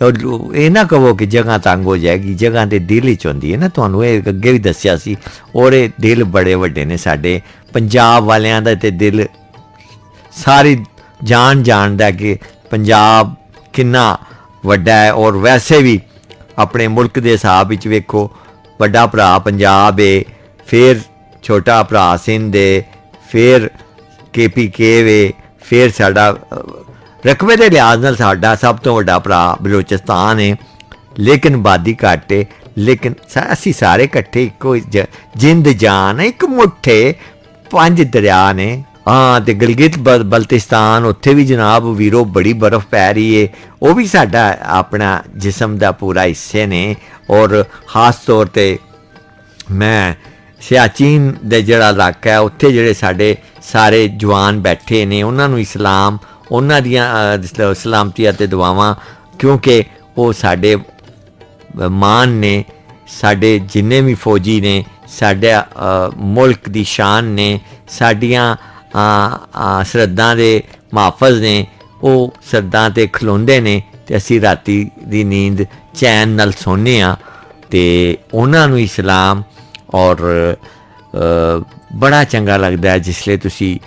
ਇਹ ਨਾ ਕਹੋ ਕਿ ਜਗ੍ਹਾ ਤੰਗ ਹੋ ਜਾਏਗੀ, ਜਗ੍ਹਾ ਤੇ ਦਿਲ ਵਿੱਚ ਹੁੰਦੀ ਹੈ ਨਾ। ਤੁਹਾਨੂੰ ਇਹ ਅੱਗੇ ਵੀ ਦੱਸਿਆ ਸੀ। ਔਰ ਇਹ ਦਿਲ ਬੜੇ ਵੱਡੇ ਨੇ ਸਾਡੇ ਪੰਜਾਬ ਵਾਲਿਆਂ ਦਾ, ਤੇ ਦਿਲ ਸਾਰੀ ਜਾਣਦਾ ਕਿ ਪੰਜਾਬ ਕਿੰਨਾ ਵੱਡਾ ਹੈ। ਔਰ ਵੈਸੇ ਵੀ ਆਪਣੇ ਮੁਲਕ ਦੇ ਹਿਸਾਬ ਵਿੱਚ ਵੇਖੋ, ਵੱਡਾ ਭਰਾ ਪੰਜਾਬ ਹੈ, ਫਿਰ ਛੋਟਾ ਭਰਾ ਸਿੰਧ ਹੈ, ਫਿਰ KPK ਵੇ, ਫਿਰ ਸਾਡਾ ਰਕਬੇ ਦੇ ਲਿਹਾਜ਼ ਨਾਲ ਸਾਡਾ ਸਭ ਤੋਂ ਵੱਡਾ ਭਰਾ ਬਲੋਚਿਸਤਾਨ ਹੈ। ਲੇਕਿਨ ਆਬਾਦੀ ਘੱਟ ਹੈ, ਲੇਕਿਨ ਅਸੀਂ ਸਾਰੇ ਇਕੱਠੇ ਇੱਕੋ ਜਿੰਦ ਜਾਨ, ਇੱਕ ਮੁੱਠੇ 5 ਦਰਿਆ ਨੇ। ਹਾਂ, ਅਤੇ ਗਿਲਗਿਤ ਬਲਤਿਸਤਾਨ, ਉੱਥੇ ਵੀ ਜਨਾਬ ਵੀਰੋ ਬੜੀ ਬਰਫ਼ ਪੈ ਰਹੀ ਹੈ। ਉਹ ਵੀ ਸਾਡਾ ਆਪਣਾ ਜਿਸਮ ਦਾ ਪੂਰਾ ਹਿੱਸੇ ਨੇ। ਔਰ ਖਾਸ ਤੌਰ 'ਤੇ ਮੈਂ ਸਿਆਚੀਨ ਦੇ ਜਿਹੜਾ ਇਲਾਕਾ ਹੈ, ਉੱਥੇ ਜਿਹੜੇ ਸਾਡੇ ਸਾਰੇ ਜਵਾਨ ਬੈਠੇ ਨੇ, ਉਹਨਾਂ ਨੂੰ ਇਸਲਾਮ, ਉਹਨਾਂ ਦੀਆਂ ਸਲਾਮਤੀਆਂ ਅਤੇ ਦੁਆਵਾਂ, ਕਿਉਂਕਿ ਉਹ ਸਾਡੇ ਮਾਨ ਨੇ, ਸਾਡੇ ਜਿੰਨੇ ਵੀ ਫੌਜੀ ਨੇ, ਸਾਡੇ ਮੁਲਕ ਦੀ ਸ਼ਾਨ ਨੇ, ਸਾਡੀਆਂ ਸਰਹੱਦਾਂ ਦੇ ਮੁਹਾਫਿਜ਼ ਨੇ। ਉਹ ਸਰਹੱਦਾਂ 'ਤੇ ਖਲੋਂਦੇ ਨੇ ਅਤੇ ਅਸੀਂ ਰਾਤੀ ਦੀ ਨੀਂਦ ਚੈਨ ਨਾਲ ਸੌਂਦੇ ਹਾਂ। ਅਤੇ ਉਹਨਾਂ ਨੂੰ ਇਸਲਾਮ। ਔਰ ਬੜਾ ਚੰਗਾ ਲੱਗਦਾ ਹੈ ਜਿਸਲੇ ਤੁਸੀਂ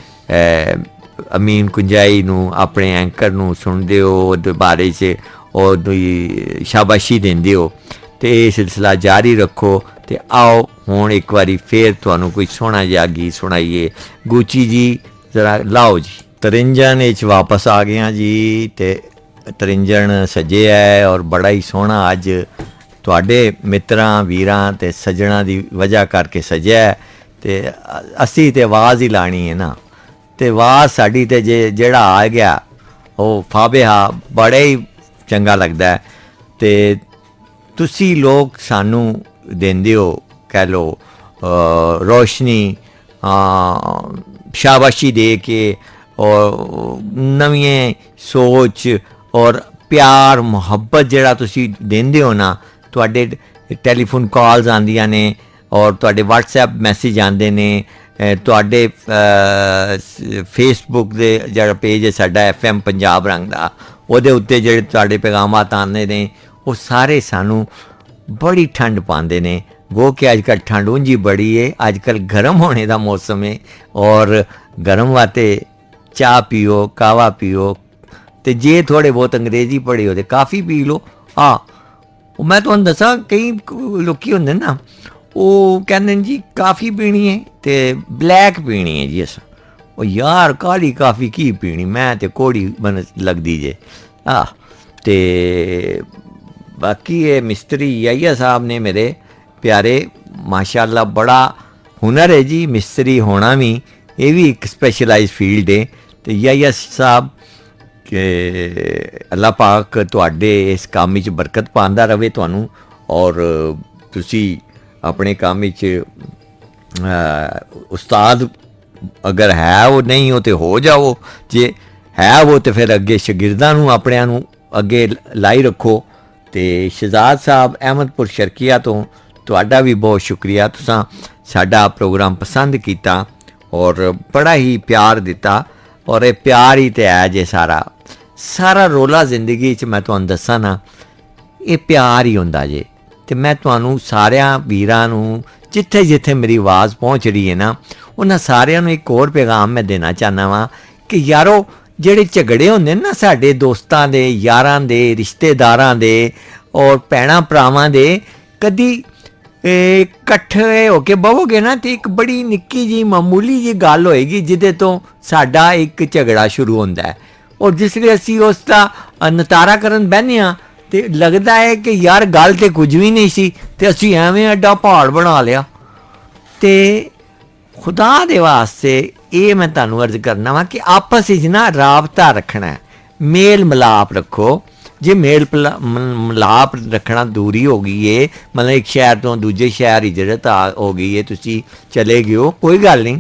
ਅਮੀਨ ਕੁੰਜਾਈ ਨੂੰ, ਆਪਣੇ ਐਂਕਰ ਨੂੰ ਸੁਣਦੇ ਹੋ, ਉਹਦੇ ਬਾਰੇ 'ਚ ਉਹਦੀ ਸ਼ਾਬਾਸ਼ੀ ਦਿੰਦੇ ਹੋ। ਅਤੇ ਇਹ ਸਿਲਸਿਲਾ ਜਾਰੀ ਰੱਖੋ। ਅਤੇ ਆਓ ਹੁਣ ਇੱਕ ਵਾਰੀ ਫਿਰ ਤੁਹਾਨੂੰ ਕੋਈ ਸੋਹਣਾ ਜਿਹਾ ਗੀਤ ਸੁਣਾਈਏ। ਗੂਚੀ ਜੀ ਜ਼ਰਾ ਲਾਓ ਜੀ। ਤਰਿੰਜਣ ਵਿੱਚ ਵਾਪਸ ਆ ਗਏ ਹਾਂ ਜੀ। ਅਤੇ ਤਰਿੰਜਣ ਸਜਿਆ ਹੈ ਔਰ ਬੜਾ ਹੀ ਸੋਹਣਾ ਅੱਜ ਤੁਹਾਡੇ ਮਿੱਤਰਾਂ, ਵੀਰਾਂ ਅਤੇ ਸੱਜਣਾ ਦੀ ਵਜ੍ਹਾ ਕਰਕੇ ਸਜਿਆ। ਅਤੇ ਅਸੀਂ ਤਾਂ ਆਵਾਜ਼ ਹੀ ਲਾਣੀ ਹੈ ਨਾ, ਅਤੇ ਆਵਾਜ਼ ਸਾਡੀ ਤਾਂ ਜਿਹੜਾ ਆ ਗਿਆ ਉਹ ਫਾਬਿਹਾ ਬੜਾ ਹੀ ਚੰਗਾ ਲੱਗਦਾ। ਅਤੇ ਤੁਸੀਂ ਲੋਕ ਸਾਨੂੰ ਦਿੰਦੇ ਹੋ, ਕਹਿ ਲਓ, ਰੋਸ਼ਨੀ, ਸ਼ਾਬਾਸ਼ੀ ਦੇ ਕੇ, ਔਰ ਨਵੀਂ ਸੋਚ ਔਰ ਪਿਆਰ ਮੁਹੱਬਤ ਜਿਹੜਾ ਤੁਸੀਂ ਦਿੰਦੇ ਹੋ ਨਾ। ਤੁਹਾਡੇ ਟੈਲੀਫੋਨ ਕਾਲਸ ਆਉਂਦੀਆਂ ਨੇ, ਔਰ ਤੁਹਾਡੇ WhatsApp ਮੈਸੇਜ ਆਉਂਦੇ ਨੇ, ਤੁਹਾਡੇ ਫੇਸਬੁੱਕ ਦੇ ਜਿਹੜਾ ਪੇਜ ਹੈ ਸਾਡਾ FM ਪੰਜਾਬ ਰੰਗ ਦਾ, ਉਹਦੇ ਉੱਤੇ ਜਿਹੜੇ ਤੁਹਾਡੇ ਪੈਗਾਮਾਤ ਆਉਂਦੇ ਨੇ, ਉਹ ਸਾਰੇ ਸਾਨੂੰ ਬੜੀ ਠੰਡ ਪਾਉਂਦੇ ਨੇ। ਗੋ ਕਿ ਅੱਜ ਕੱਲ੍ਹ ਠੰਡ ਉਂਝ ਹੀ ਬੜੀ ਹੈ। ਅੱਜ ਕੱਲ੍ਹ ਗਰਮ ਹੋਣੇ ਦਾ ਮੌਸਮ ਹੈ, ਔਰ ਗਰਮ ਵਾਸਤੇ ਚਾਹ ਪੀਓ, ਕਾਵਾ ਪੀਓ, ਅਤੇ ਜੇ ਥੋੜ੍ਹੇ ਬਹੁਤ ਅੰਗਰੇਜ਼ੀ ਪੜ੍ਹੇ ਹੋ ਤਾਂ ਕਾਫੀ ਪੀ ਲਓ। ਮੈਂ ਤੁਹਾਨੂੰ ਦੱਸਾਂ, ਕਈ ਲੋਕ ਹੁੰਦੇ ਨਾ, ਉਹ ਕਹਿੰਦੇ ਨੇ ਜੀ ਕਾਫੀ ਪੀਣੀ ਹੈ ਅਤੇ ਬਲੈਕ ਪੀਣੀ ਹੈ ਜੀ। ਉਹ ਯਾਰ ਕਾਲੀ ਕਾਫੀ ਕੀ ਪੀਣੀ, ਮੈਂ ਤਾਂ ਕੋੜੀ ਬਣ ਲੱਗਦੀ ਜੇ। ਅਤੇ ਬਾਕੀ ਇਹ ਮਿਸਤਰੀ ਯਹੀਆ ਸਾਹਿਬ ਨੇ ਮੇਰੇ ਪਿਆਰੇ, ਮਾਸ਼ਾ ਅੱਲਾ ਬੜਾ ਹੁਨਰ ਹੈ ਜੀ ਮਿਸਤਰੀ ਹੋਣਾ ਵੀ। ਇਹ ਵੀ ਇੱਕ ਸਪੈਸ਼ਲਾਈਜ਼ ਫੀਲਡ ਹੈ। ਅਤੇ ਯਹੀਆ ਸਾਹਿਬ, ਕਿ ਅੱਲਾ ਪਾਕ ਤੁਹਾਡੇ ਇਸ ਕੰਮ ਵਿੱਚ ਬਰਕਤ ਪਾਉਂਦਾ ਰਹੇ ਤੁਹਾਨੂੰ। ਔਰ ਤੁਸੀਂ ਆਪਣੇ ਕੰਮ ਵਿੱਚ ਉਸਤਾਦ ਅਗਰ ਹੈ ਉਹ ਨਹੀਂ ਹੋ ਤਾਂ ਹੋ ਜਾਓ, ਜੇ ਹੈ ਉਹ ਤਾਂ ਫਿਰ ਅੱਗੇ ਸ਼ਾਗਿਰਦਾਂ ਨੂੰ ਆਪਣਿਆਂ ਨੂੰ ਅੱਗੇ ਲਾਈ ਰੱਖੋ। ਅਤੇ ਸ਼ਹਿਜ਼ਾਦ ਸਾਹਿਬ ਅਹਿਮਦਪੁਰ ਸ਼ਰਕੀਆ ਤੋਂ ਤੁਹਾਡਾ ਵੀ ਬਹੁਤ ਸ਼ੁਕਰੀਆ, ਤੁਸੀਂ ਸਾਡਾ ਪ੍ਰੋਗਰਾਮ ਪਸੰਦ ਕੀਤਾ ਔਰ ਬੜਾ ਹੀ ਪਿਆਰ ਦਿੱਤਾ। ਔਰ ਇਹ ਪਿਆਰ ਹੀ ਤਾਂ ਹੈ ਜੇ ਸਾਰਾ ਰੋਲਾ ਜ਼ਿੰਦਗੀ 'ਚ। ਮੈਂ ਤੁਹਾਨੂੰ ਦੱਸਾਂ ਨਾ, ਇਹ ਪਿਆਰ ਹੀ ਹੁੰਦਾ ਜੇ। ਅਤੇ ਮੈਂ ਤੁਹਾਨੂੰ ਸਾਰਿਆਂ ਵੀਰਾਂ ਨੂੰ, ਜਿੱਥੇ ਜਿੱਥੇ ਮੇਰੀ ਆਵਾਜ਼ ਪਹੁੰਚ ਰਹੀ ਹੈ ਨਾ, ਉਹਨਾਂ ਸਾਰਿਆਂ ਨੂੰ ਇੱਕ ਹੋਰ ਪੈਗਾਮ ਮੈਂ ਦੇਣਾ ਚਾਹੁੰਦਾ ਵਾਂ ਕਿ ਯਾਰੋ, ਜਿਹੜੇ ਝਗੜੇ ਹੁੰਦੇ ਨੇ ਨਾ ਸਾਡੇ ਦੋਸਤਾਂ ਦੇ, ਯਾਰਾਂ ਦੇ, ਰਿਸ਼ਤੇਦਾਰਾਂ ਦੇ ਔਰ ਭੈਣਾਂ ਭਰਾਵਾਂ ਦੇ, ਕਦੀ ਇਕੱਠੇ ਹੋ ਕੇ ਬਵੋਗੇ ਨਾ, ਅਤੇ ਇੱਕ ਬੜੀ ਨਿੱਕੀ ਜਿਹੀ ਮਾਮੂਲੀ ਜਿਹੀ ਗੱਲ ਹੋਏਗੀ ਜਿਹਦੇ ਤੋਂ ਸਾਡਾ ਇੱਕ ਝਗੜਾ ਸ਼ੁਰੂ ਹੁੰਦਾ ਹੈ। ਔਰ ਜਿਸ ਲਈ ਅਸੀਂ ਉਸ ਦਾ ਨਿਤਾਰਾ ਕਰਨ ਬਹਿੰਦੇ ਹਾਂ ਅਤੇ ਲੱਗਦਾ ਹੈ ਕਿ ਯਾਰ ਗੱਲ ਤਾਂ ਕੁਝ ਵੀ ਨਹੀਂ ਸੀ, ਅਤੇ ਅਸੀਂ ਐਵੇਂ ਐਡਾ ਪਹਾੜ ਬਣਾ ਲਿਆ। ਅਤੇ ਖੁਦਾ ਦੇ ਵਾਸਤੇ ਇਹ ਮੈਂ ਤੁਹਾਨੂੰ ਅਰਜ਼ ਕਰਨਾ ਵਾ ਕਿ ਆਪਸ ਵਿੱਚ ਨਾ ਰਾਬਤਾ ਰੱਖਣਾ, ਮੇਲ ਮਿਲਾਪ ਰੱਖੋ। ਜੇ ਮੇਲ ਮਿਲਾਪ ਰੱਖਣਾ ਦੂਰੀ ਹੋ ਗਈ ਹੈ, ਮਤਲਬ ਇੱਕ ਸ਼ਹਿਰ ਤੋਂ ਦੂਜੇ ਸ਼ਹਿਰ ਹਿਜਰਤ ਹੋ ਗਈ ਹੈ, ਤੁਸੀਂ ਚਲੇ ਗਏ ਹੋ, ਕੋਈ ਗੱਲ ਨਹੀਂ।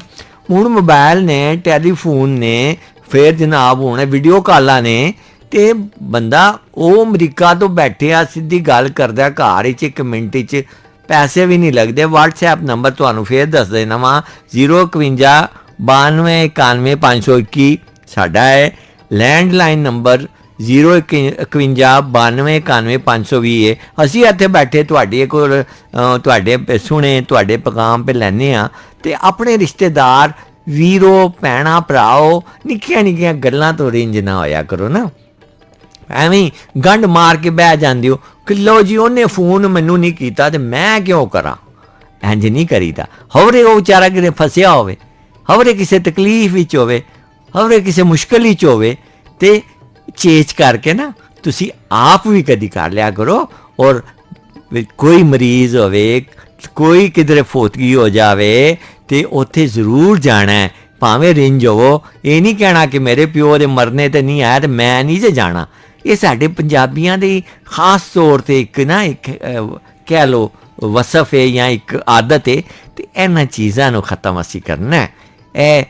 ਹੁਣ ਮੋਬਾਇਲ ਨੇ, ਟੈਲੀਫੋਨ ਨੇ, ਫਿਰ ਜਨਾਬ ਹੁਣ ਵੀਡੀਓ ਕਾਲਾਂ ਨੇ, ਅਤੇ ਬੰਦਾ ਉਹ ਅਮਰੀਕਾ ਤੋਂ ਬੈਠਿਆ ਸਿੱਧੀ ਗੱਲ ਕਰਦਾ ਘਰ ਵਿੱਚ 1 ਮਿੰਟ 'ਚ, ਪੈਸੇ ਵੀ ਨਹੀਂ ਲੱਗਦੇ। WhatsApp ਨੰਬਰ ਤੁਹਾਨੂੰ ਫਿਰ ਦੱਸ ਦੇਣਾ ਵਾ, 051 92 91 521 ਸਾਡਾ ਹੈ। ਲੈਂਡਲਾਈਨ ਨੰਬਰ 051 92 91 520 है। ਅਸੀਂ ਇੱਥੇ ਬੈਠੇ ਤੁਹਾਡੇ ਕੋਲ ਤੁਹਾਡੇ ਸੁਣੇ ਤੁਹਾਡੇ ਪੈਗਾਮ पे ਲੈਂਦੇ ਹਾਂ ਤੇ ਆਪਣੇ ਰਿਸ਼ਤੇਦਾਰ ਵੀਰੋ ਭੈਣਾਂ ਭਰਾਓ ਨਿੱਕੀਆਂ ਨਿੱਕੀਆਂ ਗੱਲਾਂ ਤੋਂ ਰਿੰਜ ਨਾ ਹੋਇਆ ਕਰੋ ਨਾ, ਐਵੇਂ ਗੰਢ ਮਾਰ ਕੇ ਬਹਿ ਜਾਂਦੇ ਹੋ ਕਿ ਲਓ ਜੀ ਉਹਨੇ ਫੋਨ ਮੈਨੂੰ ਨਹੀਂ ਕੀਤਾ ਤੇ ਮੈਂ ਕਿਉਂ ਕਰਾਂ। ਇੰਝ ਨਹੀਂ ਕਰੀਦਾ। ਹਵਰੇ ਉਹ ਵਿਚਾਰਾ ਕਿਤੇ ਫਸਿਆ ਹੋਵੇ, ਹਵਰੇ ਕਿਸੇ ਤਕਲੀਫ ਵਿੱਚ ਹੋਵੇ, ਹਵਰੇ ਕਿਸੇ ਮੁਸ਼ਕਿਲ ਵਿੱਚ ਹੋਵੇ ਤੇ ਚੇਚ ਕਰਕੇ ਨਾ ਤੁਸੀਂ ਆਪ ਵੀ ਕਦੀ ਕਰ ਲਿਆ ਕਰੋ। ਔਰ ਕੋਈ ਮਰੀਜ਼ ਹੋਵੇ, ਕੋਈ ਕਿਧਰੇ ਫੋਤਗੀ ਹੋ ਜਾਵੇ ਤੇ ਉੱਥੇ ਜ਼ਰੂਰ ਜਾਣਾ, ਭਾਵੇਂ ਰਿੰਜ ਹੋਵੋ। ਇਹ ਨਹੀਂ ਕਹਿਣਾ ਕਿ ਮੇਰੇ ਪਿਓ ਦੇ ਮਰਨੇ ਤੇ ਨਹੀਂ ਆਇਆ ਤੇ ਮੈਂ ਨਹੀਂ ਜੇ ਜਾਣਾ। ਇਹ ਸਾਡੇ ਪੰਜਾਬੀਆਂ ਦੀ ਖਾਸ ਤੌਰ 'ਤੇ ਇੱਕ ਨਾ ਇੱਕ ਕਹਿ ਲਓ ਵਸਫ ਹੈ ਜਾਂ ਇੱਕ ਆਦਤ ਹੈ ਤੇ ਇਹਨਾਂ ਚੀਜ਼ਾਂ ਨੂੰ ਖ਼ਤਮ ਅਸੀਂ ਕਰਨਾ। ਇਹ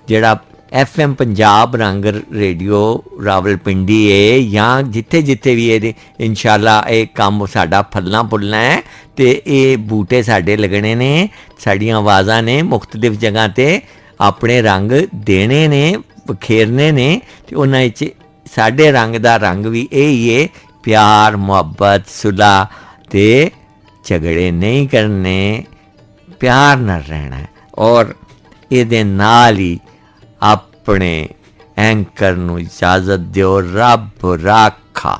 ਜਿਹੜਾ FM ਪੰਜਾਬ ਰੰਗ ਰੇਡੀਓ ਰਾਵਲਪਿੰਡੀ ਹੈ ਜਾਂ ਜਿੱਥੇ ਜਿੱਥੇ ਵੀ ਇਹਦੇ ਇਨਸ਼ਾਅੱਲਾ ਇਹ ਕੰਮ ਸਾਡਾ ਫਲਣਾ ਫੁੱਲਣਾ ਹੈ ਤੇ ਇਹ ਬੂਟੇ ਸਾਡੇ ਲੱਗਣੇ ਨੇ, ਸਾਡੀਆਂ ਆਵਾਜ਼ਾਂ ਨੇ ਮੁਖਤਲਿਫ ਜਗ੍ਹਾ 'ਤੇ ਆਪਣੇ ਰੰਗ ਦੇਣੇ ਨੇ, ਬਖੇਰਨੇ ਨੇ ਤੇ ਉਹਨਾਂ ਵਿੱਚ ਸਾਡੇ ਰੰਗ ਦਾ ਰੰਗ ਵੀ ਇਹ ਹੀ ਹੈ, ਪਿਆਰ ਮੁਹੱਬਤ ਸੁਲ੍ਹਾ ਤੇ ਝਗੜੇ ਨਹੀਂ ਕਰਨੇ, ਪਿਆਰ ਨਾਲ ਰਹਿਣਾ। ਔਰ ਇਹਦੇ ਨਾਲ ਹੀ ਆਪਣੇ ਐਂਕਰ ਨੂੰ ਇਜਾਜ਼ਤ ਦਿਓ। ਰੱਬ ਰਾਖਾ।